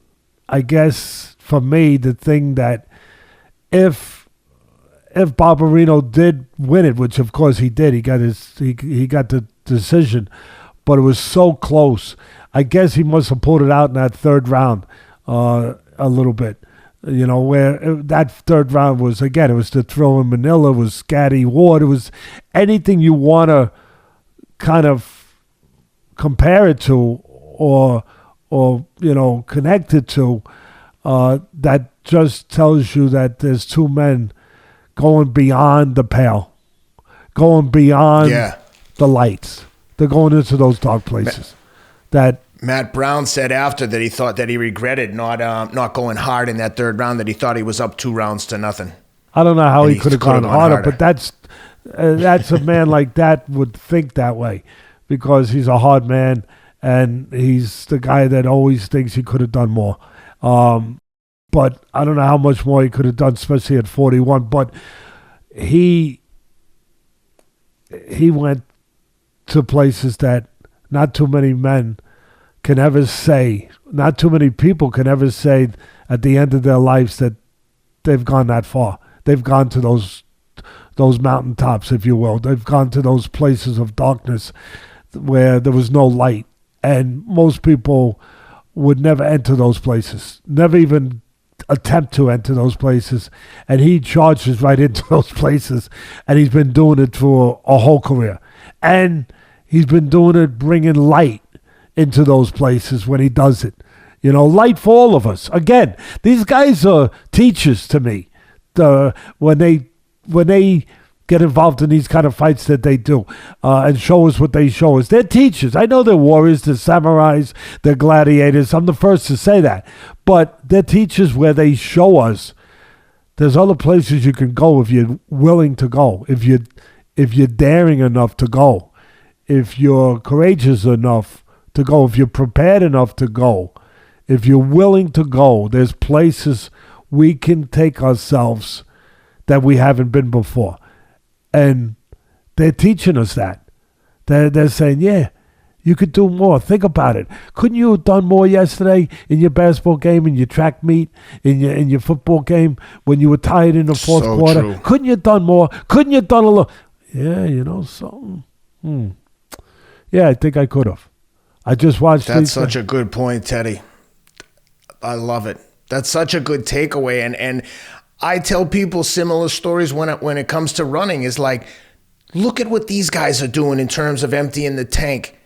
I guess for me, the thing that if Barberena did win it, which of course he did, he got the decision, but it was so close. I guess he must have pulled it out in that third round a little bit, where that third round was, again, it was the throw in Manila, it was Scatty Ward, it was anything you want to kind of compare it to or connect it to, that just tells you that there's two men going beyond the pale, going beyond the lights. They're going into those dark places. That Matt Brown said after that he thought that he regretted not going hard in that third round, that he thought he was up 2-0. I don't know how he could have gone harder, but that's a man like that would think that way, because he's a hard man and he's the guy that always thinks he could have done more. But I don't know how much more he could have done, especially at 41. But he went to places that not too many men can ever say, not too many people can ever say at the end of their lives that they've gone that far. They've gone to those mountaintops, if you will. They've gone to those places of darkness where there was no light. And most people would never enter those places, never even attempt to enter those places. And he charges right into those places. And he's been doing it for a whole career. And he's been doing it, bringing light into those places when he does it. Light for all of us. Again, these guys are teachers to me. When they get involved in these kind of fights that they do, and show us what they show us. They're teachers. I know they're warriors, they're samurais, they're gladiators. I'm the first to say that. But they're teachers where they show us there's other places you can go if you're willing to go, if you're daring enough to go, if you're courageous enough to go, if you're prepared enough to go, if you're willing to go. There's places we can take ourselves that we haven't been before. And they're teaching us that. They're saying, yeah, you could do more. Think about it. Couldn't you have done more yesterday in your basketball game, in your track meet, in your football game, when you were tired in the fourth quarter? True. Couldn't you have done more? Couldn't you have done a little? Yeah, something. Yeah, I think I could have. I just watched. That's such a good point, Teddy. I love it. That's such a good takeaway. And I tell people similar stories when it comes to running. Is like, look at what these guys are doing in terms of emptying the tank.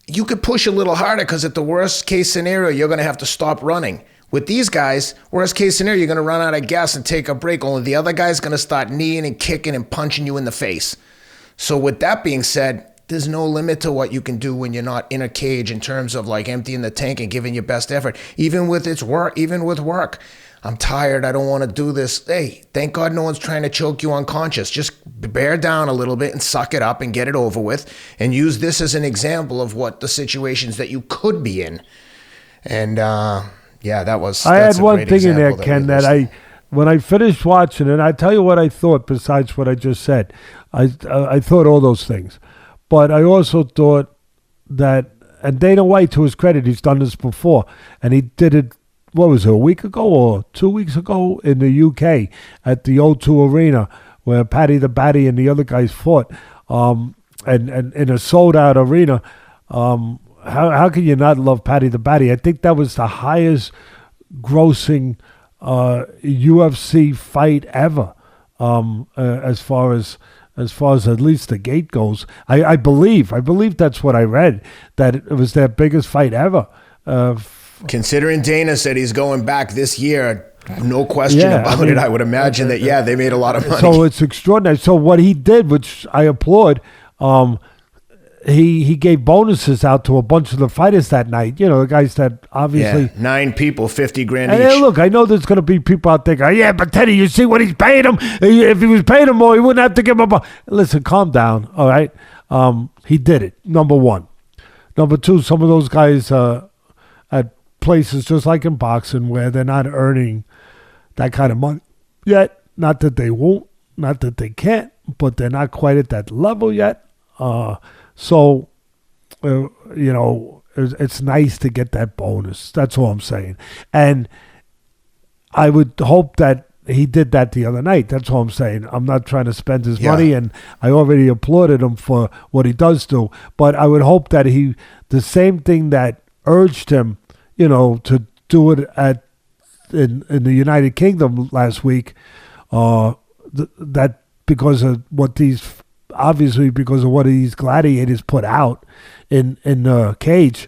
You could push a little harder because at the worst case scenario, you're going to have to stop running. With these guys, worst case scenario, you're going to run out of gas and take a break. Only the other guy's going to start kneeing and kicking and punching you in the face. So with that being said, there's no limit to what you can do when you're not in a cage in terms of like emptying the tank and giving your best effort. Even with work. I'm tired. I don't want to do this. Hey, thank God no one's trying to choke you unconscious. Just bear down a little bit and suck it up and get it over with, and use this as an example of what the situations that you could be in. And I had one thing in there, Ken, that when I finished watching it, I tell you what I thought besides what I just said. I thought all those things. But I also thought that, and Dana White, to his credit, he's done this before, and he did it, what was it, a week ago or 2 weeks ago in the UK at the O2 Arena, where Paddy the Baddy and the other guys fought, and in a sold-out arena. How can you not love Paddy the Baddy? I think that was the highest grossing UFC fight ever, as far as at least the gate goes. I believe that's what I read, that it was their biggest fight ever. Considering Dana said he's going back this year, No question about it. I would imagine that, they made a lot of money. So it's extraordinary. So what he did, which I applaud, he gave bonuses out to a bunch of the fighters that night. You know, the guys that obviously... 9 people, $50,000 each. And look, I know there's going to be people out there going, yeah, but Teddy, you see what he's paying him? If he was paying him more, he wouldn't have to give him a... Listen, calm down, all right? He did it, number one. Number two, some of those guys at places just like in boxing where they're not earning that kind of money yet. Not that they won't, not that they can't, but they're not quite at that level yet. So, you know, it's nice to get that bonus. That's all I'm saying. And I would hope that he did that the other night. That's all I'm saying. I'm not trying to spend his money, and I already applauded him for what he does do. But I would hope that the same thing that urged him, you know, to do it in the United Kingdom last week, that because of what because of what these gladiators put out in the cage,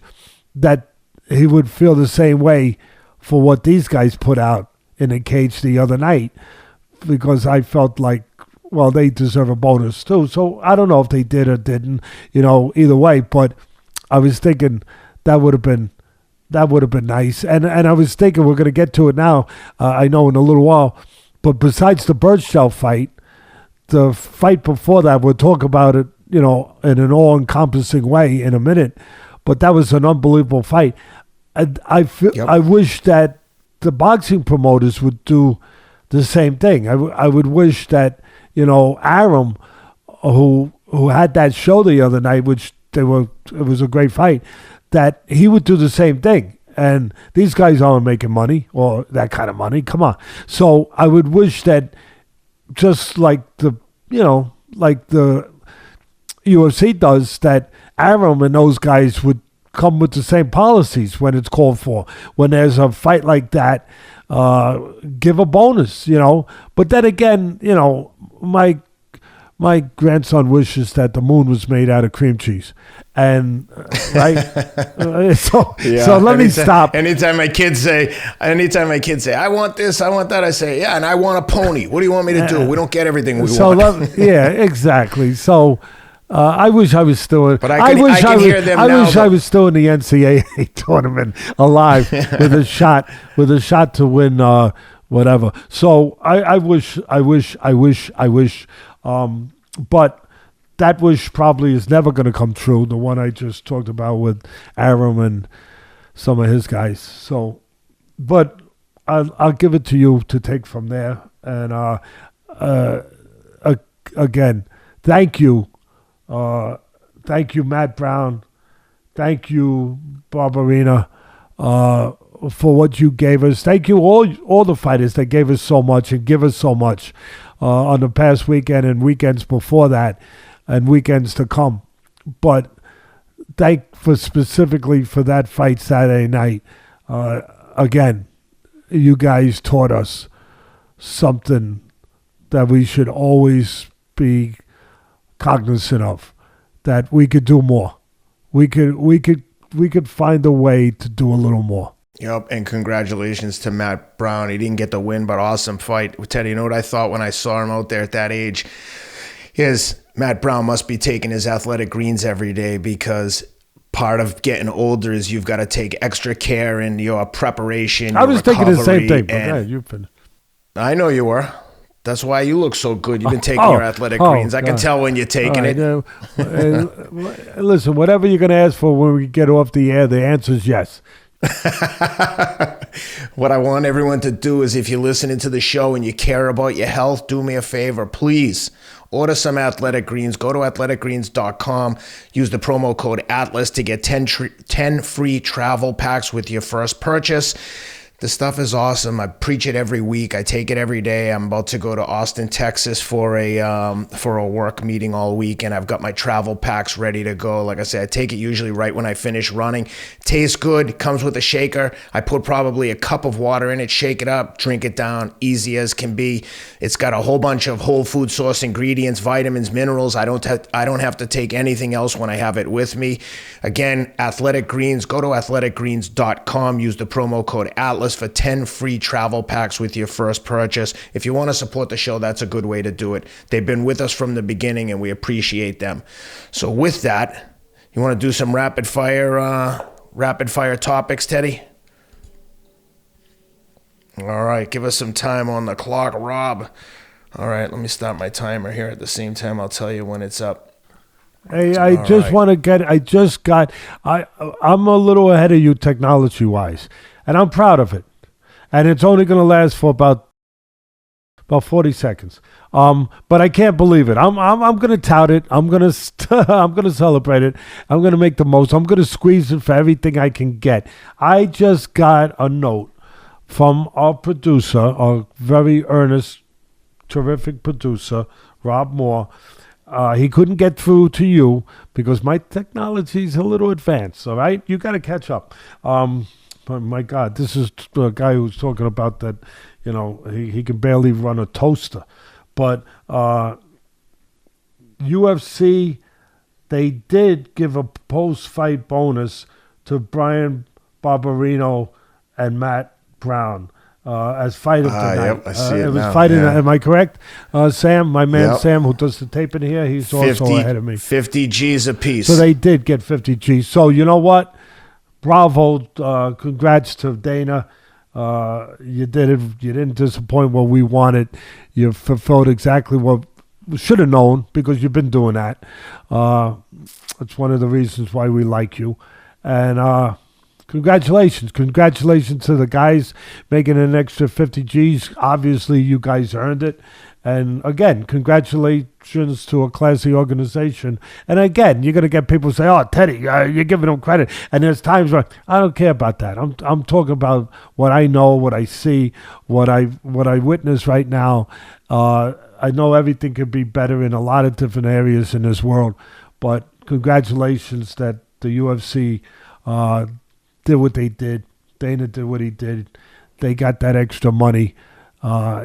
that he would feel the same way for what these guys put out in the cage the other night, because I felt like, well, they deserve a bonus too. So I don't know if they did or didn't, you know, either way, but I was thinking that would have been nice. And I was thinking, we're going to get to it now, I know in a little while, but besides the Berchelt fight, the fight before that, we'll talk about it, you know, in an all-encompassing way in a minute, but that was an unbelievable fight. And I wish that the boxing promoters would do the same thing. I would wish that, you know, Arum, who had that show the other night, which it was a great fight, that he would do the same thing. And these guys aren't making money or that kind of money. Come on. So I would wish that, just like the UFC does, that Arum and those guys would come with the same policies when it's called for. When there's a fight like that, give a bonus, you know. But then again, you know, my grandson wishes that the moon was made out of cream cheese. And right, so let me stop. Anytime my kids say, I want this, I want that, I say, yeah, and I want a pony. What do you want me to do? We don't get everything we want. Yeah, exactly. So I wish I was still in. But I wish I was still in the NCAA tournament alive with a shot to win whatever. So I wish. But that wish probably is never going to come true, the one I just talked about with Arum and some of his guys. So, but I'll give it to you to take from there. And again, thank you. Thank you, Matt Brown. Thank you, Barberena, for what you gave us. Thank you, all the fighters that gave us so much and give us so much on the past weekend and weekends before that and weekends to come. But specifically for that fight Saturday night. Again, you guys taught us something that we should always be cognizant of, that we could do more. We could find a way to do a little more. Yep, and congratulations to Matt Brown. He didn't get the win, but awesome fight. Teddy, you know what I thought when I saw him out there at that age? Matt Brown must be taking his athletic greens every day, because part of getting older is you've got to take extra care in your preparation, I was thinking the same thing, but yeah, you've been... I know you were. That's why you look so good. You've been taking your athletic greens. I can tell when you're taking it. Listen, whatever you're going to ask for when we get off the air, the answer is yes. What I want everyone to do is, if you're listening to the show and you care about your health, do me a favor, please order some athletic greens. Go to athleticgreens.com. Use the promo code ATLAS to get 10 free travel packs with your first purchase. The stuff is awesome. I preach it every week. I take it every day. I'm about to go to Austin, Texas for a work meeting all week, and I've got my travel packs ready to go. Like I said, I take it usually right when I finish running. Tastes good. Comes with a shaker. I put probably a cup of water in it, shake it up, drink it down, easy as can be. It's got a whole bunch of whole food source ingredients, vitamins, minerals. I don't have to take anything else when I have it with me. Again, Athletic Greens. Go to athleticgreens.com. Use the promo code ATLAS $10 for 10 free travel packs with your first purchase. If you want to support the show, that's a good way to do it. They've been with us from the beginning, and we appreciate them. So with that, you want to do some rapid fire topics, Teddy? All right, give us some time on the clock, Rob. All right, let me start my timer here. At the same time, I'll tell you when it's up. Hey, I'm a little ahead of you technology-wise, and I'm proud of it. And it's only going to last for about 40 seconds. But I can't believe it. I'm going to tout it. I'm going to celebrate it. I'm going to make the most. I'm going to squeeze it for everything I can get. I just got a note from our producer, our very earnest, terrific producer, Rob Moore. He couldn't get through to you because my technology is a little advanced, all right? You got to catch up. But my God, this is a guy who's talking about that, he can barely run a toaster. But UFC, they did give a post-fight bonus to Bryan, Barberena, and Matt Brown as fight of the night. Yep, I see it was now. fighting. Yeah. Am I correct? Sam, my man Yep. Sam, who does the taping here, he's 50, also ahead of me. 50 G's a piece. So they did get 50 G's. So you know what? Bravo. Congrats to Dana. You did it. You didn't disappoint what we wanted. You fulfilled exactly what we should have known because you've been doing that. It's one of the reasons why we like you. And congratulations. Congratulations to the guys making an extra 50 G's. Obviously, you guys earned it. And again, congratulations to a classy organization. And again, you're going to get people say, "Oh, Teddy, you're giving them credit." And there's times where I don't care about that. I'm talking about what I know, what I see, what I witness right now. I know everything could be better in a lot of different areas in this world, but congratulations that the UFC did what they did. Dana did what he did. They got that extra money.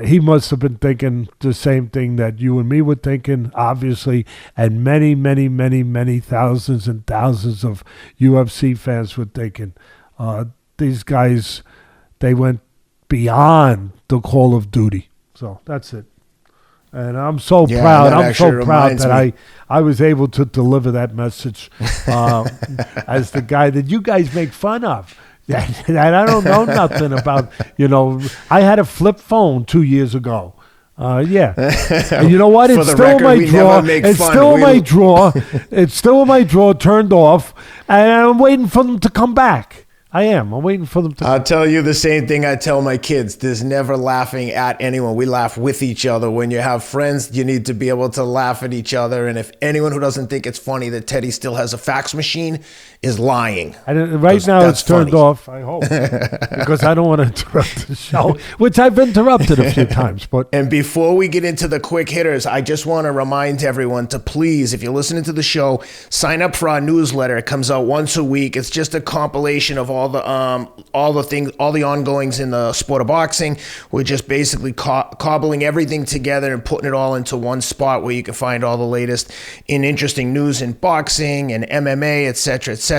He must have been thinking the same thing that you and me were thinking, obviously, and many, many, many, many thousands and thousands of UFC fans were thinking. These guys, they went beyond the Call of Duty. So that's it. And I'm so proud. I'm so proud that I was able to deliver that message as the guy that you guys make fun of. And I don't know nothing about, I had a flip phone 2 years ago. Yeah. And you know what? It's still in my drawer. It's still in my drawer. It's still in my drawer, turned off. And I'm waiting for them to come back. I am. I'm waiting for them to. I'll tell you the same thing I tell my kids. There's never laughing at anyone. We laugh with each other. When you have friends, you need to be able to laugh at each other. And if anyone who doesn't think it's funny that Teddy still has a fax machine is lying. Right now it's turned off, I hope, because I don't want to interrupt the show, which I've interrupted a few times. But And before we get into the quick hitters, I just want to remind everyone to please, if you're listening to the show, sign up for our newsletter. It comes out once a week. It's just a compilation of all the things, all the ongoings in the sport of boxing. We're just basically cobbling everything together and putting it all into one spot where you can find all the latest in interesting news in boxing and MMA, etc., etc.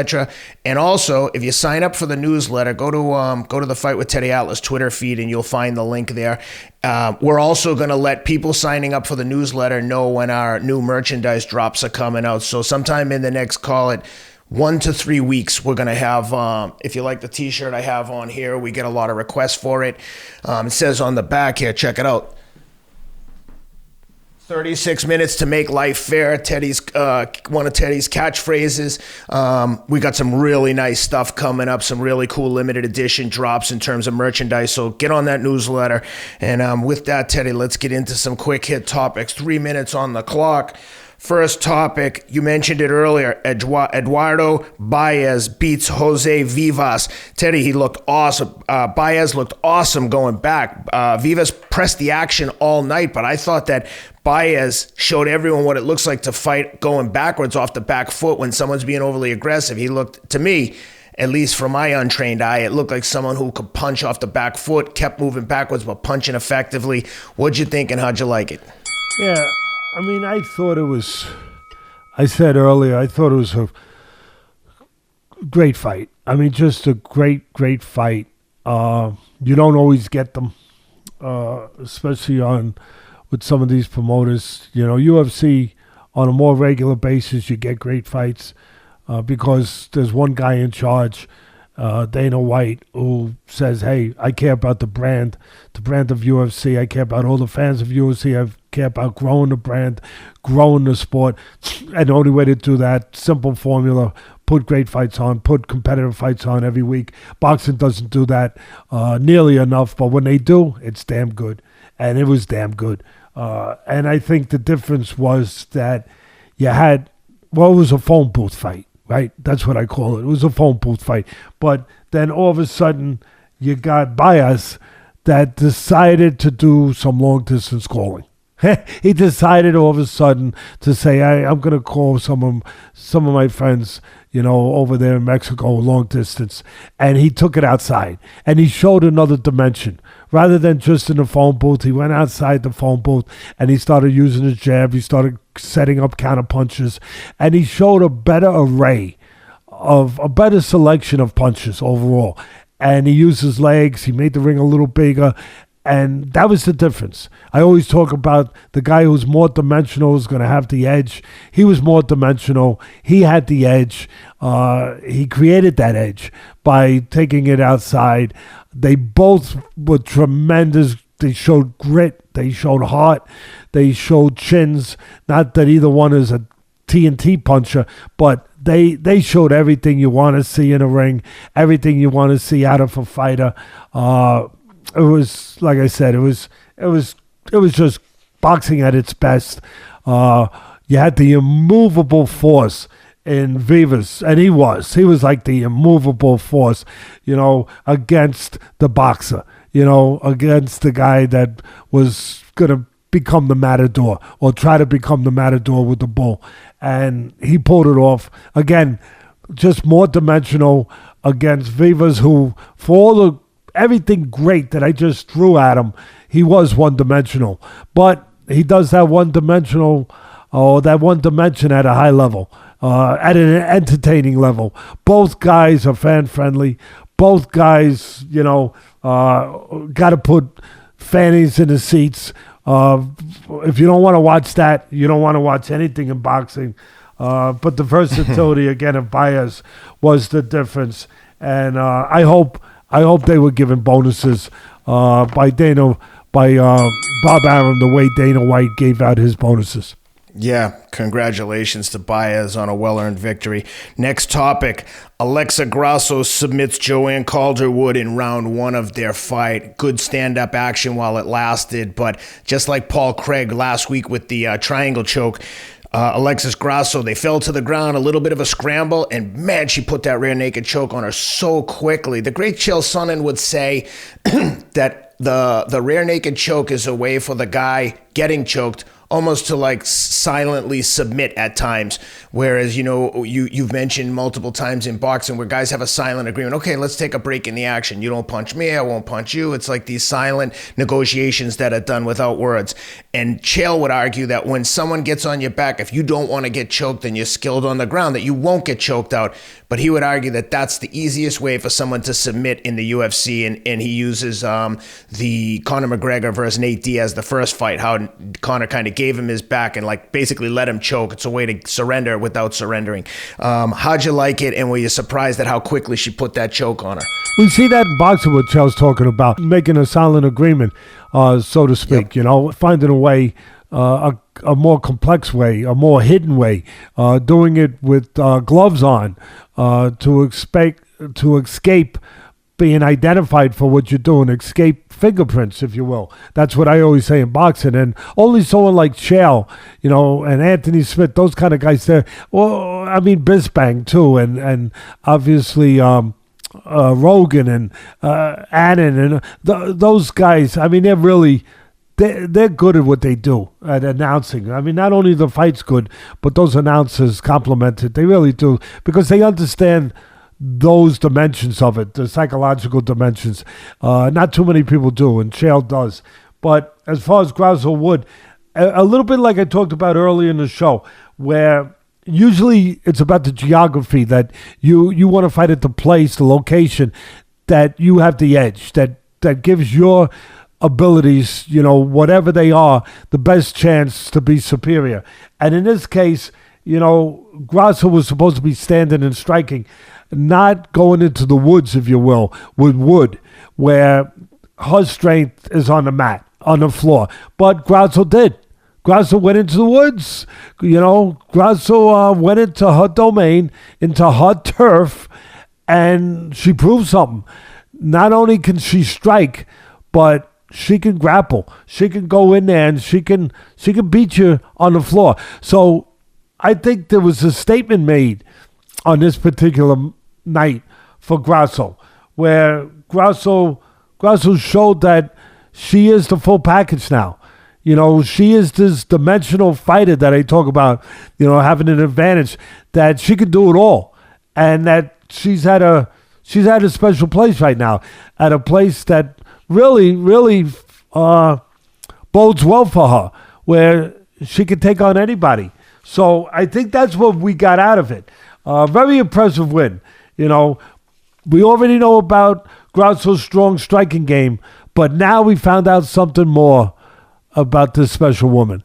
And also, if you sign up for the newsletter, go to the Fight with Teddy Atlas Twitter feed, and you'll find the link there. We're also going to let people signing up for the newsletter know when our new merchandise drops are coming out. So sometime in the next, call it 1 to 3 weeks, we're going to have, if you like the t-shirt I have on here, we get a lot of requests for it. It says on the back here, check it out. 36 minutes to make life fair. Teddy's one of Teddy's catchphrases. We got some really nice stuff coming up, some really cool limited edition drops in terms of merchandise. So get on that newsletter. And with that, Teddy, let's get into some quick hit topics. 3 minutes on the clock. First topic, you mentioned it earlier, Eduardo Baez beats Jose Vivas. Teddy, he looked awesome. Baez looked awesome going back. Vivas pressed the action all night, but I thought that Baez showed everyone what it looks like to fight going backwards off the back foot when someone's being overly aggressive. He looked, to me, at least from my untrained eye, it looked like someone who could punch off the back foot, kept moving backwards, but punching effectively. What'd you think and how'd you like it? Yeah. I mean, I thought it was, I said earlier, I thought it was a great fight. I mean, just a great, great fight. You don't always get them, especially with some of these promoters. UFC on a more regular basis, you get great fights because there's one guy in charge, Dana White, who says, hey, I care about the brand of UFC. I care about all the fans of UFC. I care about growing the brand, growing the sport. And the only way to do that, simple formula, put great fights on, put competitive fights on every week. Boxing doesn't do that nearly enough, but when they do, it's damn good. And it was damn good. And I think the difference was that you had, it was a phone booth fight. Right, that's what I call it. It was a phone booth fight. But then all of a sudden, you got Baez that decided to do some long-distance calling. He decided all of a sudden to say, I'm going to call some of my friends, over there in Mexico, long distance. And he took it outside. And he showed another dimension. Rather than just in the phone booth, he went outside the phone booth and he started using his jab. He started setting up counter punches. And he showed a better selection of punches overall. And he used his legs. He made the ring a little bigger. And that was the difference. I always talk about the guy who's more dimensional is going to have the edge. He was more dimensional. He had the edge. He created that edge by taking it outside. They both were tremendous. They showed grit. They showed heart. They showed chins. Not that either one is a TNT puncher, but they showed everything you want to see in a ring, everything you want to see out of a fighter. It was, like I said, it was just boxing at its best. You had the immovable force in Vivas, and he was like the immovable force, against the boxer, against the guy that was gonna become the matador or try to become the matador with the bull, and he pulled it off again. Just more dimensional against Vivas, who for all everything great that I just threw at him, he was one-dimensional. But he does that one-dimension at a high level, at an entertaining level. Both guys are fan-friendly. Both guys, got to put fannies in the seats. If you don't want to watch that, you don't want to watch anything in boxing. But the versatility, again, of Baez was the difference. And I hope they were given bonuses by Bob Arum the way Dana White gave out his bonuses. Yeah, congratulations to Baez on a well-earned victory. Next topic, Alexa Grasso submits Joanne Calderwood in round 1 of their fight. Good stand-up action while it lasted, but just like Paul Craig last week with the triangle choke, Alexis Grasso, they fell to the ground, a little bit of a scramble, and man, she put that rear naked choke on her so quickly. The great Chael Sonnen would say that the rear naked choke is a way for the guy getting choked almost to like silently submit at times. Whereas, you've mentioned multiple times in boxing where guys have a silent agreement. Okay, let's take a break in the action. You don't punch me, I won't punch you. It's like these silent negotiations that are done without words. And Chael would argue that when someone gets on your back, if you don't want to get choked and you're skilled on the ground, that you won't get choked out. But he would argue that that's the easiest way for someone to submit in the UFC. And he uses the Conor McGregor versus Nate Diaz, the first fight, how Conor kind of gave him his back and like basically let him choke. It's a way to surrender without surrendering. How'd you like it? And were you surprised at how quickly she put that choke on her? We see that in boxing, what Chael's talking about, making a silent agreement, so to speak, finding a way, a more complex way, a more hidden way, doing it with gloves on, to escape being identified for what you're doing, escape fingerprints, if you will. That's what I always say in boxing. And only someone like Chael, and Anthony Smith, those kind of guys there. Well, I mean, Bisbang too, and obviously Rogan and Annan and those guys. I mean, they're good at what they do at announcing. I mean, not only the fight's good, but those announcers compliment it. They really do, because they understand those dimensions of it, the psychological dimensions. Not too many people do, and Chael does. But as far as Grasso Wood, a little bit like I talked about earlier in the show, where usually it's about the geography, that you want to fight at the place, the location, that you have the edge, that that gives your abilities, whatever they are, the best chance to be superior. And in this case, Grasso was supposed to be standing and striking, not going into the woods, if you will, with wood, where her strength is on the mat, on the floor. But Grasso did. Grasso went into the woods. Grasso went into her domain, into her turf, and she proved something. Not only can she strike, but she can grapple. She can go in there and she can beat you on the floor. So I think there was a statement made on this particular night for Grasso, where Grasso showed that she is the full package now. She is this dimensional fighter that I talk about, having an advantage, that she can do it all, and that she's at a special place right now, at a place that really, really bodes well for her, where she can take on anybody. So I think that's what we got out of it. Very impressive win. We already know about Grasso's strong striking game, but now we found out something more about this special woman,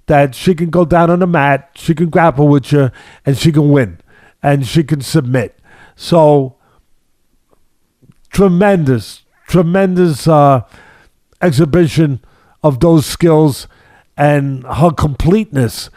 that she can go down on the mat, she can grapple with you, and she can win, and she can submit. So tremendous exhibition of those skills and her completeness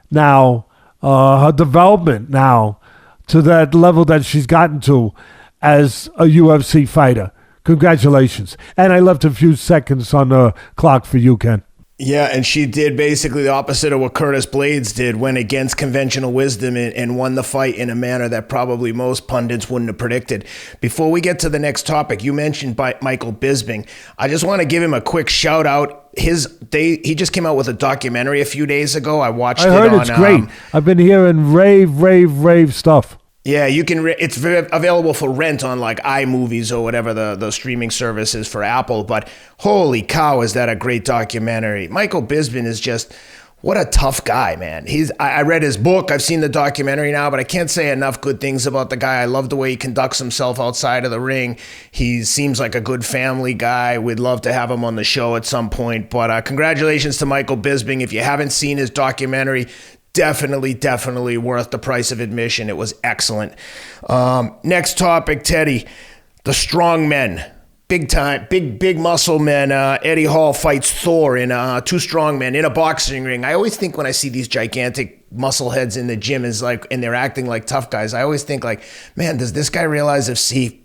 now, her development now to that level that she's gotten to as a UFC fighter. Congratulations. And I left a few seconds on the clock for you, Ken. Yeah, and she did basically the opposite of what Curtis Blaydes did, went against conventional wisdom and won the fight in a manner that probably most pundits wouldn't have predicted. Before we get to the next topic, you mentioned Michael Bisping. I just want to give him a quick shout out. He just came out with a documentary a few days ago. I watched it. I heard it's great. I've been hearing rave stuff. Yeah, you can. It's available for rent on like iMovies or whatever the streaming service is for Apple. But holy cow, is that a great documentary? Michael Bisping is just, what a tough guy, man. I read his book. I've seen the documentary now, but I can't say enough good things about the guy. I love the way he conducts himself outside of the ring. He seems like a good family guy. We'd love to have him on the show at some point. But congratulations to Michael Bisping. If you haven't seen his documentary, definitely worth the price of admission. It was excellent. Next topic, Teddy. The strong men. Big time, big muscle men. Eddie Hall fights Thor in two strong men in a boxing ring. I always think when I see these gigantic muscle heads in the gym and they're acting like tough guys, I always think like, man, does this guy realize if he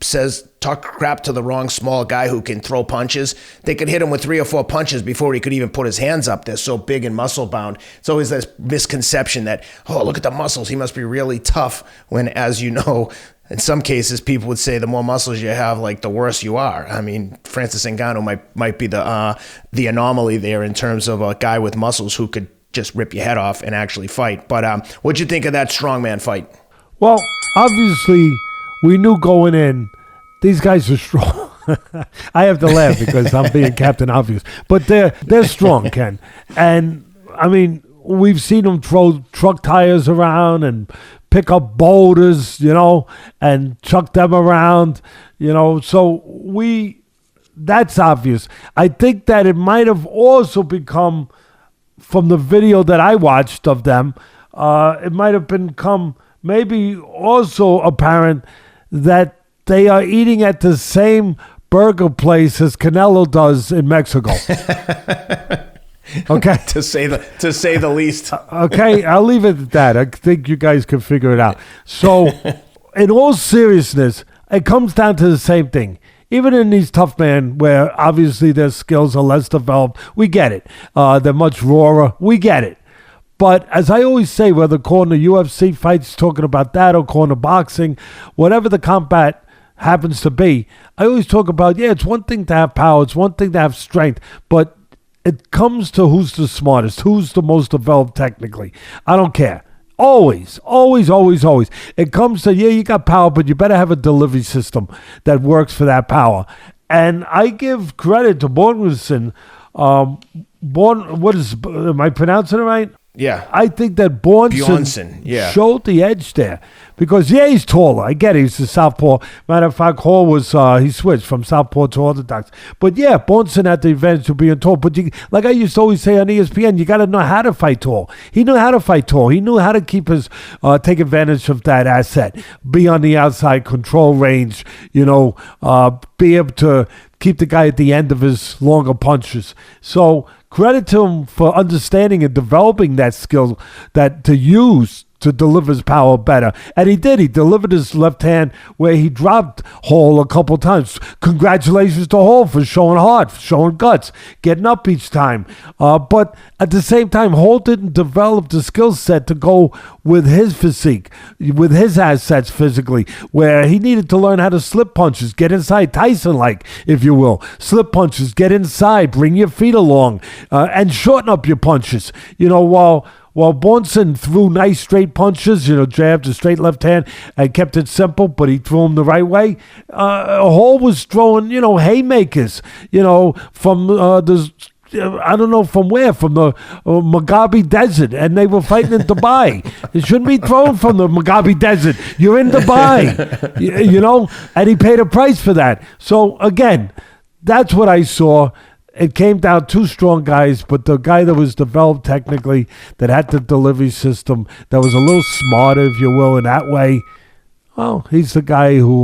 talk crap to the wrong small guy who can throw punches, they could hit him with 3 or 4 punches before he could even put his hands up. They're so big and muscle bound. It's always this misconception that, oh, look at the muscles, he must be really tough, when, as you know, in some cases, people would say the more muscles you have, like the worse you are. I mean, Francis Ngannou might be the anomaly there in terms of a guy with muscles who could just rip your head off and actually fight. But what'd you think of that strongman fight? Well, obviously, we knew going in, these guys are strong. I have to laugh because I'm being Captain Obvious. But they're strong, Ken. And, I mean, we've seen them throw truck tires around and pick up boulders, and chuck them around, so that's obvious. I think that it might have also become, from the video that I watched of them, it might have become maybe also apparent that they are eating at the same burger place as Canelo does in Mexico. Okay, to say the least. Okay, I'll leave it at that. I think you guys can figure it out. So, in all seriousness, it comes down to the same thing. Even in these tough men, where obviously their skills are less developed, we get it. They're much rawer. We get it. But as I always say, whether calling the UFC fights, talking about that, or calling the boxing, whatever the combat happens to be, I always talk about, it's one thing to have power, it's one thing to have strength, but it comes to who's the smartest, who's the most developed technically. I don't care. Always. It comes to, you got power, but you better have a delivery system that works for that power. And I give credit to Bornson. Am I pronouncing it right? Yeah. I think that Bjornsson showed the edge there. Because, he's taller. I get it. He's a southpaw. Matter of fact, Hall was, he switched from southpaw to orthodox. But, Bjornsson had the advantage of being tall. But, like I used to always say on ESPN, you got to know how to fight tall. He knew how to fight tall. He knew how to keep take advantage of that asset. Be on the outside, control range, be able to keep the guy at the end of his longer punches. So, credit to him for understanding and developing that skill that to use to deliver his power better. And he did. He delivered his left hand where he dropped Hall a couple times. Congratulations to Hall for showing heart, for showing guts, getting up each time. But at the same time, Hall didn't develop the skill set to go with his physique, with his assets physically, where he needed to learn how to slip punches, get inside, Tyson-like, if you will. Slip punches, get inside, bring your feet along, and shorten up your punches. While Bjornsson threw nice straight punches, jabbed a straight left hand and kept it simple, but he threw them the right way. Hall was throwing, haymakers, from I don't know from where, from the Mugabe Desert, and they were fighting in Dubai. It shouldn't be thrown from the Mugabe Desert. You're in Dubai, and he paid a price for that. So, again, that's what I saw. It came down two strong guys, but the guy that was developed technically, that had the delivery system, that was a little smarter, if you will, in that way, well, he's the guy who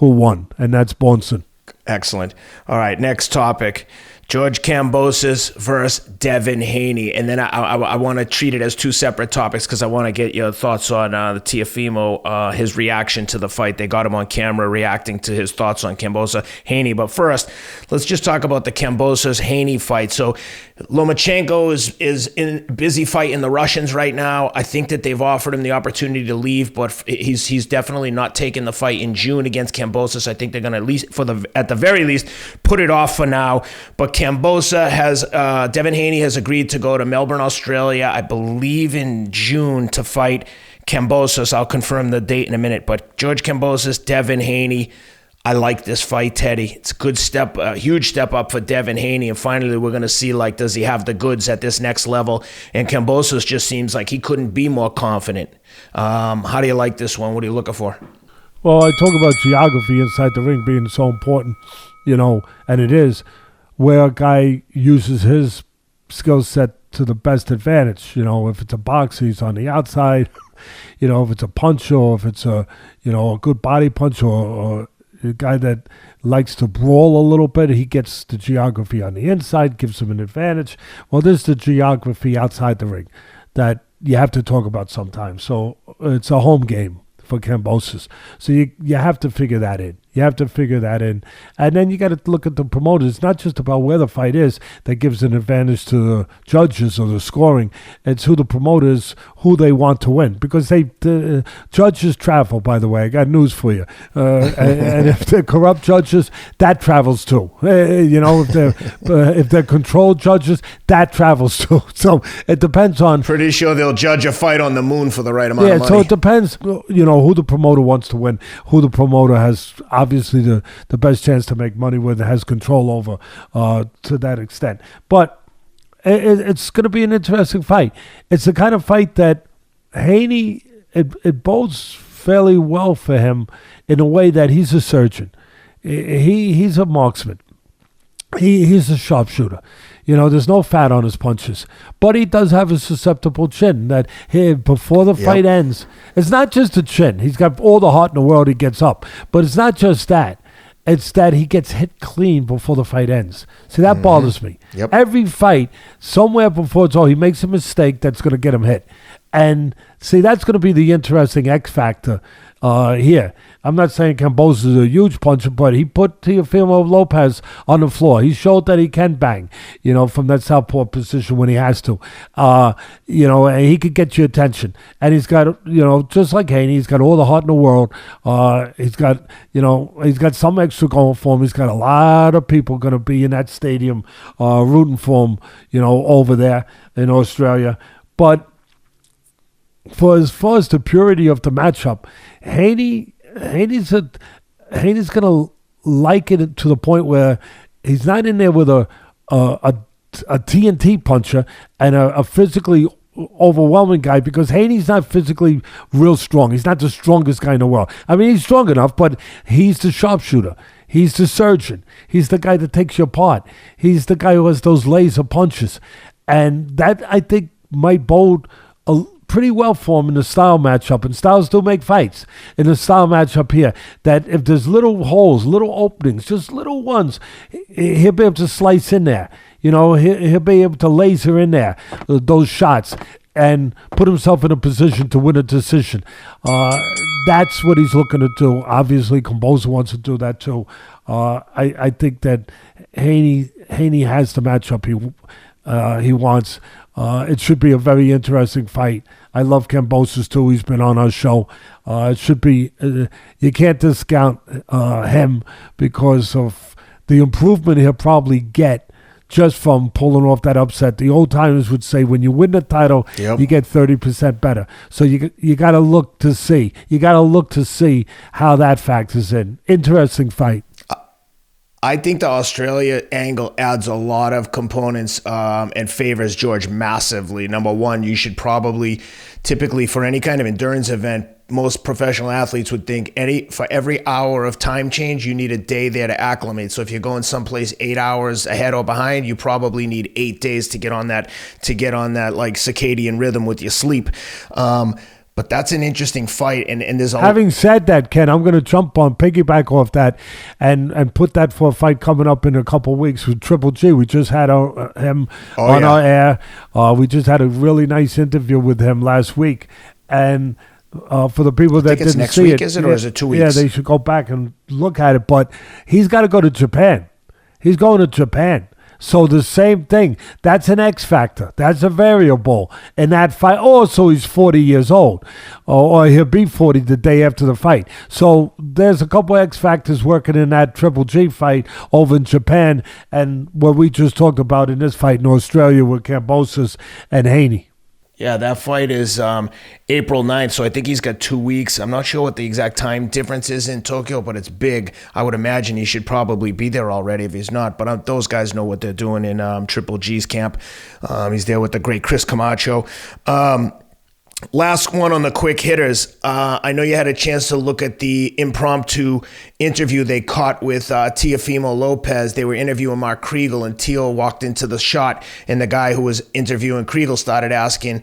won, and that's Bjornsson. Excellent. All right, next topic. George Kambosos versus Devin Haney. And then I want to treat it as two separate topics because I want to get your thoughts on the Teofimo, his reaction to the fight. They got him on camera reacting to his thoughts on Kambosos Haney. But first, let's just talk about the Kambosos Haney fight. So Lomachenko is in busy fighting the Russians right now. I think that they've offered him the opportunity to leave, but he's definitely not taking the fight in June against Kambosos. I think they're going to at least, at the very least, put it off for now. But Devin Haney has agreed to go to Melbourne, Australia, I believe in June, to fight Kambosos. I'll confirm the date in a minute. But George Kambosos, Devin Haney, I like this fight, Teddy. It's a good step, a huge step up for Devin Haney. And finally, we're going to see, does he have the goods at this next level? And Kambosos just seems like he couldn't be more confident. How do you like this one? What are you looking for? Well, I talk about geography inside the ring being so important, and it is, where a guy uses his skill set to the best advantage. If it's a boxer, he's on the outside. If it's a puncher, or if it's a good body punch, or a guy that likes to brawl a little bit, he gets the geography on the inside, gives him an advantage. Well, there's the geography outside the ring that you have to talk about sometimes. So it's a home game for Kambosos. So you have to figure that in. And then you got to look at the promoters. It's not just about where the fight is that gives an advantage to the judges or the scoring. It's who the promoters, who they want to win. Because the judges travel, by the way. I got news for you. And if they're corrupt judges, that travels too. If they're controlled judges, that travels too. So it depends on... Pretty sure they'll judge a fight on the moon for the right amount of money. Yeah, so it depends, who the promoter wants to win, who the promoter has... obviously the best chance to make money with, has control over to that extent. But it's going to be an interesting fight. It's the kind of fight that Haney, it bodes fairly well for him in a way that he's a surgeon. He's a marksman. He's a sharpshooter. There's no fat on his punches. But he does have a susceptible chin that before the fight ends, it's not just a chin. He's got all the heart in the world, he gets up. But it's not just that. It's that he gets hit clean before the fight ends. See, that bothers me. Yep. Every fight, somewhere before it's all, he makes a mistake that's going to get him hit. And see, that's going to be the interesting X factor here. I'm not saying Kambosos is a huge puncher, but he put Teofimo Lopez on the floor. He showed that he can bang, from that southpaw position when he has to. And he could get your attention. And he's got, just like Haney, he's got all the heart in the world. He's got some extra going for him. He's got a lot of people going to be in that stadium rooting for him, over there in Australia. But for as far as the purity of the matchup, Haney's going to like it to the point where he's not in there with a TNT puncher and a physically overwhelming guy because Haney's not physically real strong. He's not the strongest guy in the world. I mean, he's strong enough, but he's the sharpshooter. He's the surgeon. He's the guy that takes you apart. He's the guy who has those laser punches. And that, I think, might bode pretty well for him in the style matchup. And styles do make fights in the style matchup here. That if there's little holes, little openings, just little ones, he'll be able to slice in there. You know, he'll be able to laser in there, those shots, and put himself in a position to win a decision. That's what he's looking to do. Obviously, Kambosos wants to do that too. I think that Haney has the matchup he wants. It should be a very interesting fight. I love Kambosos too. He's been on our show. It should be. You can't discount him because of the improvement he'll probably get just from pulling off that upset. The old timers would say when you win the title, you get 30% better. So you got to look to see. You got to look to see how that factors in. Interesting fight. I think the Australia angle adds a lot of components and favors George massively. Number one, you should probably, typically for any kind of endurance event, most professional athletes would think for every hour of time change, you need a day there to acclimate. So if you're going someplace 8 hours ahead or behind, you probably need 8 days to get on that like circadian rhythm with your sleep. But that's an interesting fight, and there's Having said that, Ken, I'm going to piggyback off that, and put that for a fight coming up in a couple of weeks with Triple G. We just had him on our air. We just had a really nice interview with him last week, and for the people that didn't next see week, it, is it, or is it 2 weeks? Yeah, they should go back and look at it. But he's got to go to Japan. He's going to Japan. So the same thing. That's an X factor. That's a variable in that fight. Also, he's 40 years old, or he'll be 40 the day after the fight. So there's a couple X factors working in that Triple G fight over in Japan, and what we just talked about in this fight in Australia with Kambosos and Haney. Yeah, that fight is April 9th, so I think he's got 2 weeks. I'm not sure what the exact time difference is in Tokyo, but it's big. I would imagine he should probably be there already if he's not, but those guys know what they're doing in Triple G's camp. He's there with the great Chris Camacho. Last one on the quick hitters. I know you had a chance to look at the impromptu interview they caught with Teofimo Lopez. They were interviewing Mark Kriegel, and Teo walked into the shot, and the guy who was interviewing Kriegel started asking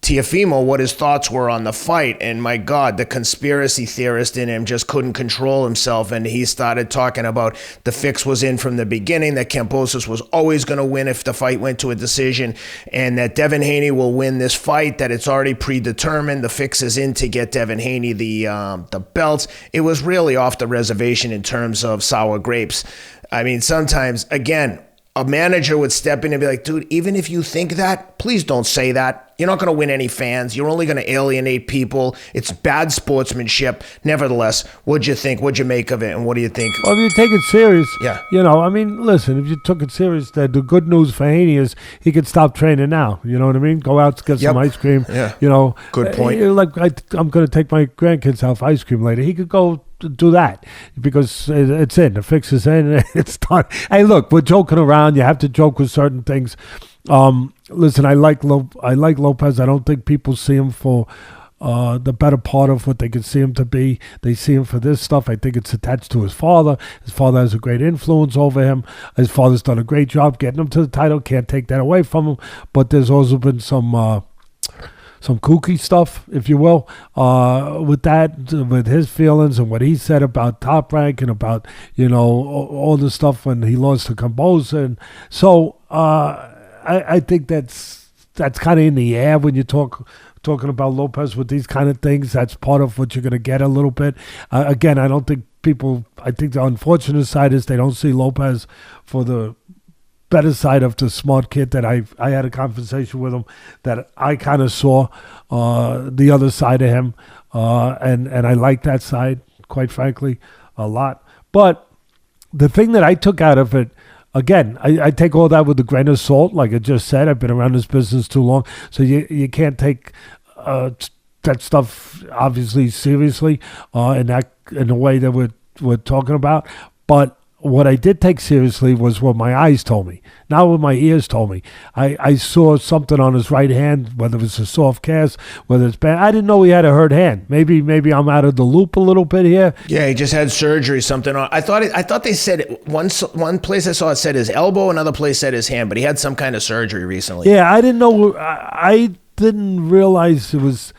Teofimo what his thoughts were on the fight, and my God, the conspiracy theorist in him just couldn't control himself, and he started talking about the fix was in from the beginning, that Kambosos was always going to win if the fight went to a decision, and that Devin Haney will win this fight, that it's already predetermined, the fix is in to get Devin Haney the belts. It was really off the reservation in terms of sour grapes. I mean, sometimes, again, a manager would step in and be like, dude, even if you think that, please don't say that. You're not going to win any fans. You're only going to alienate people. It's bad sportsmanship. Nevertheless, what'd you think? What'd you make of it? And what do you think? Well, if you take it serious, yeah. I mean, listen, if you took it serious, the good news for Haney is he could stop training now. You know what I mean? Go out, get some ice cream. Yeah. Good point. I'm going to take my grandkids out for ice cream later. He could go do that because it's in. The fix is in. It's done. Hey, look, we're joking around. You have to joke with certain things. Listen, I like Lopez. I don't think people see him for the better part of what they could see him to be. They see him for this stuff. I think it's attached to his father. His father has a great influence over him. His father's done a great job getting him to the title. Can't take that away from him. But there's also been some kooky stuff, if you will, with his feelings and what he said about Top Rank and about, all the stuff when he lost to Kambosos. And so I think that's kind of in the air when you talking about Lopez with these kind of things. That's part of what you're going to get a little bit. Again, I don't think I think the unfortunate side is they don't see Lopez for the better side of the smart kid that I had a conversation with him that I kind of saw the other side of him, and I like that side, quite frankly, a lot. But the thing that I took out of it, again, I take all that with a grain of salt. Like I just said, I've been around this business too long, so you can't take that stuff obviously seriously in the way that we're talking about. But what I did take seriously was what my eyes told me, not what my ears told me. I saw something on his right hand, whether it's a soft cast, whether it's bad. I didn't know he had a hurt hand. Maybe I'm out of the loop a little bit here. Yeah, he just had surgery, something on. I thought they said one place I saw it said his elbow, another place said his hand, but he had some kind of surgery recently. Yeah, I didn't know. I didn't realize it was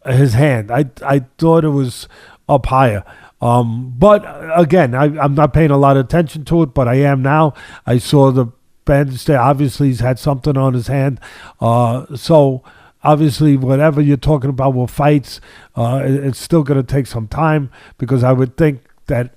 his hand. I thought it was up higher. But again, I'm not paying a lot of attention to it, but I am now. I saw the bandage there. Obviously, he's had something on his hand. So obviously, whatever you're talking about with fights, it's still going to take some time, because I would think that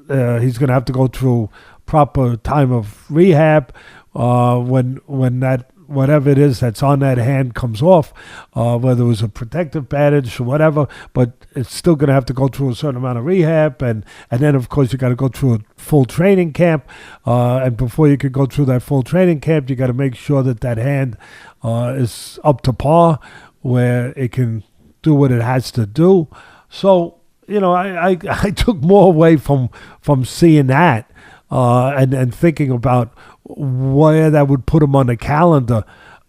he's going to have to go through proper time of rehab when that whatever it is that's on that hand comes off, whether it was a protective bandage or whatever, but it's still going to have to go through a certain amount of rehab, and then of course you got to go through a full training camp, and before you could go through that full training camp, you got to make sure that hand is up to par, where it can do what it has to do. So I took more away from seeing that and thinking about where that would put him on the calendar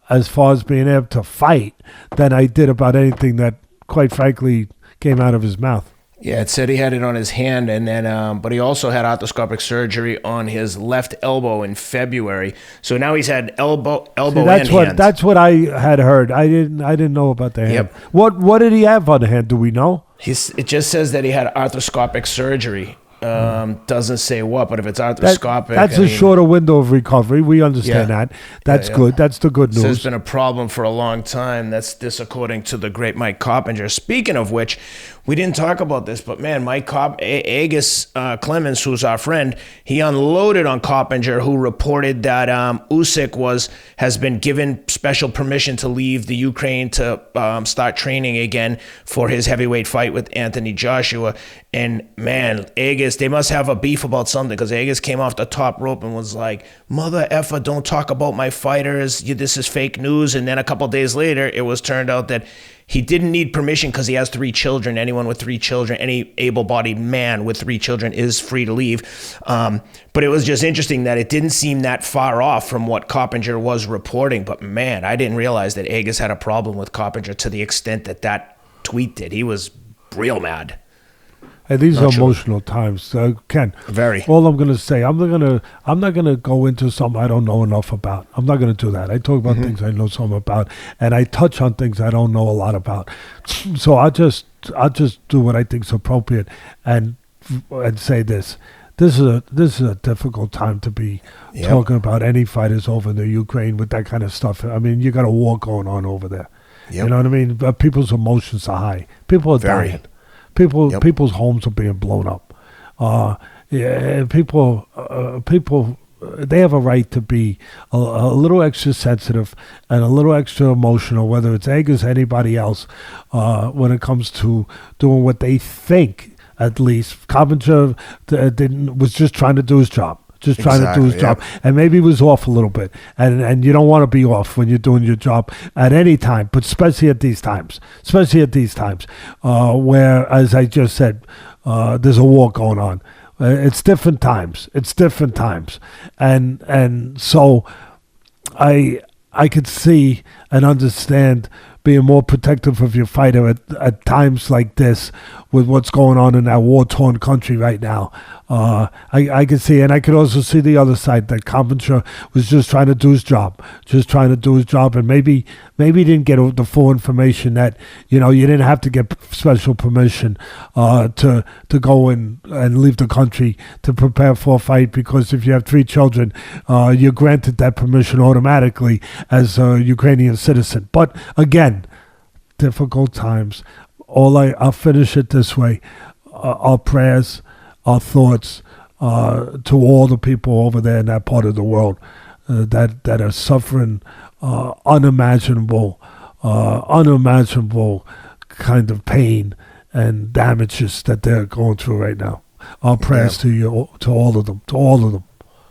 as far as being able to fight than I did about anything that, quite frankly, came out of his mouth. Yeah, it said he had it on his hand, and then, but he also had arthroscopic surgery on his left elbow in February. So now he's had elbow and hand. That's what I had heard. I didn't know about the hand. Yep. What did he have on the hand? Do we know? It just says that he had arthroscopic surgery. Doesn't say what, but if it's arthroscopic, that's a shorter window of recovery. We understand that. That's good. That's the good news. So it's been a problem for a long time. That's this according to the great Mike Coppinger. Speaking of which, we didn't talk about this, but man, Mike Egis Clemens, who's our friend, he unloaded on Coppinger, who reported that Usyk has been given special permission to leave the Ukraine to start training again for his heavyweight fight with Anthony Joshua. And man, Egis, they must have a beef about something, because Egis came off the top rope and was like, "Mother effer, don't talk about my fighters. This is fake news." And then a couple days later, it was turned out that he didn't need permission because he has 3 children. Anyone with 3 children, any able-bodied man with 3 children is free to leave. But it was just interesting that it didn't seem that far off from what Coppinger was reporting. But man, I didn't realize that Egis had a problem with Coppinger to the extent that tweet did. He was real mad. Hey, these are emotional times, Ken. Very. All I'm going to say, I'm not gonna go into something I don't know enough about. I'm not going to do that. I talk about things I know something about, and I touch on things I don't know a lot about. So I'll just do what I think is appropriate, and say this. This is a difficult time to be talking about any fighters over in the Ukraine with that kind of stuff. I mean, you got a war going on over there. Yep. You know what I mean? People's emotions are high. People are dying. People's homes are being blown up. People, they have a right to be a little extra sensitive and a little extra emotional, whether it's Egis or anybody else, when it comes to doing what they think. At least Coppinger was just trying to do his job. Trying to do his job, and maybe he was off a little bit, and you don't want to be off when you're doing your job at any time, but especially at these times, where, as I just said, there's a war going on. It's different times, and so I could see and understand being more protective of your fighter at times like this, with what's going on in that war-torn country right now. I could see, and I could also see the other side, that Coppinger was just trying to do his job, and maybe he didn't get the full information that, you didn't have to get special permission to go in and leave the country to prepare for a fight, because if you have 3 children, you're granted that permission automatically as a Ukrainian citizen. But again, difficult times. I'll finish it this way. Our prayers, our thoughts to all the people over there in that part of the world that are suffering unimaginable kind of pain and damages that they're going through right now. Our prayers to all of them.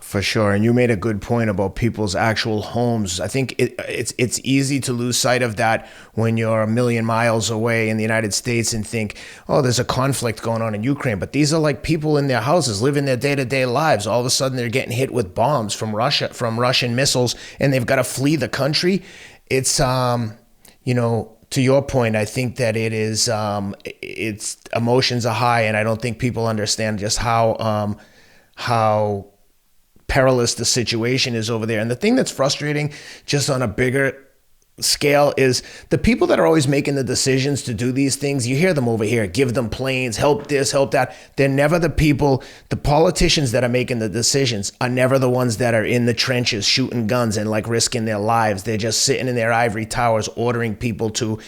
For sure, and you made a good point about people's actual homes. I think it's easy to lose sight of that when you're a million miles away in the United States and think, oh, there's a conflict going on in Ukraine. But these are like people in their houses, living their day-to-day lives. All of a sudden, they're getting hit with bombs from Russia, from Russian missiles, and they've got to flee the country. It's, you know, to your point, I think that it is, it's emotions are high, and I don't think people understand just how perilous the situation is over there. And the thing that's frustrating, just on a bigger scale, is the people that are always making the decisions to do these things. You hear them over here, give them planes, help this, help that. They're never the people, the politicians that are making the decisions are never the ones that are in the trenches shooting guns and like risking their lives. They're just sitting in their ivory towers ordering people to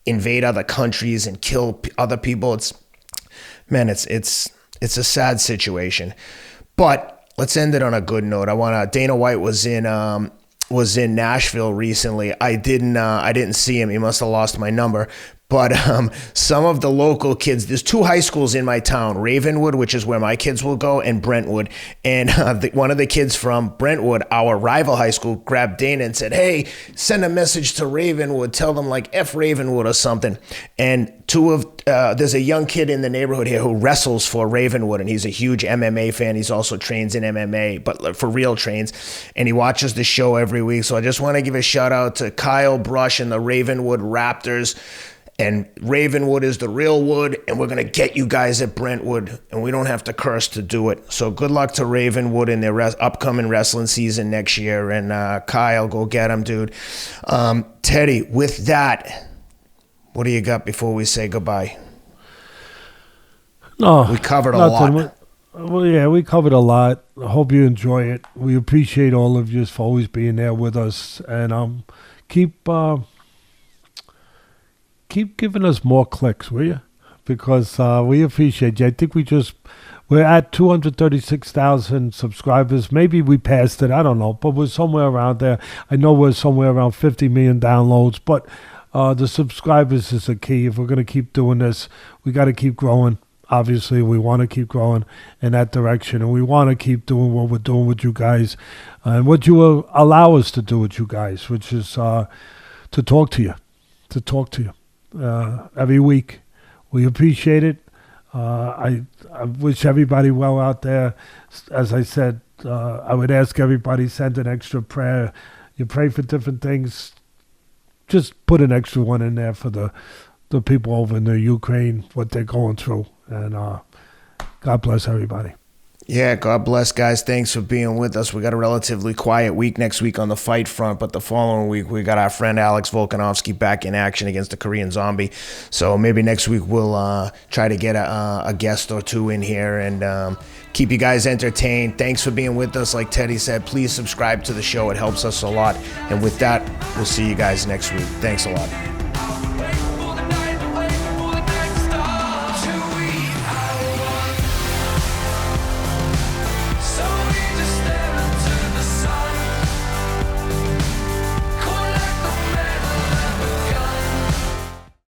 invade other countries and kill other people. It's a sad situation. But let's end it on a good note. Dana White was in Nashville recently. I didn't see him. He must have lost my number. But some of the local kids, there's 2 high schools in my town, Ravenwood, which is where my kids will go, and Brentwood. And one of the kids from Brentwood, our rival high school, grabbed Dana and said, hey, send a message to Ravenwood. Tell them like F Ravenwood or something. And there's a young kid in the neighborhood here who wrestles for Ravenwood, and he's a huge MMA fan. He's also trains in MMA, but for real trains. And he watches the show every week. So I just want to give a shout out to Kyle Brush and the Ravenwood Raptors. And Ravenwood is the real wood, and we're going to get you guys at Brentwood, and we don't have to curse to do it. So good luck to Ravenwood in their upcoming wrestling season next year. And Kyle, go get him, dude. Teddy, with that, what do you got before we say goodbye? No, we covered a lot. Well, yeah, we covered a lot. I hope you enjoy it. We appreciate all of you for always being there with us, and keep giving us more clicks, will you? Because we appreciate you. I think we're at 236,000 subscribers. Maybe we passed it. I don't know. But we're somewhere around there. I know we're somewhere around 50 million downloads. But the subscribers is the key. If we're going to keep doing this, we got to keep growing. Obviously, we want to keep growing in that direction. And we want to keep doing what we're doing with you guys. And what you will allow us to do with you guys, which is to talk to you. Every week. We appreciate it. I wish everybody well out there. As I said, I would ask everybody, send an extra prayer. You pray for different things. Just put an extra one in there for the people over in the Ukraine, what they're going through. And God bless everybody. Yeah, God bless, guys. Thanks for being with us. We got a relatively quiet week next week on the fight front, but the following week we got our friend Alex Volkanovski back in action against the Korean Zombie. So maybe next week we'll try to get a guest or two in here and keep you guys entertained. Thanks for being with us. Like Teddy said, please subscribe to the show. It helps us a lot. And with that, we'll see you guys next week. Thanks a lot.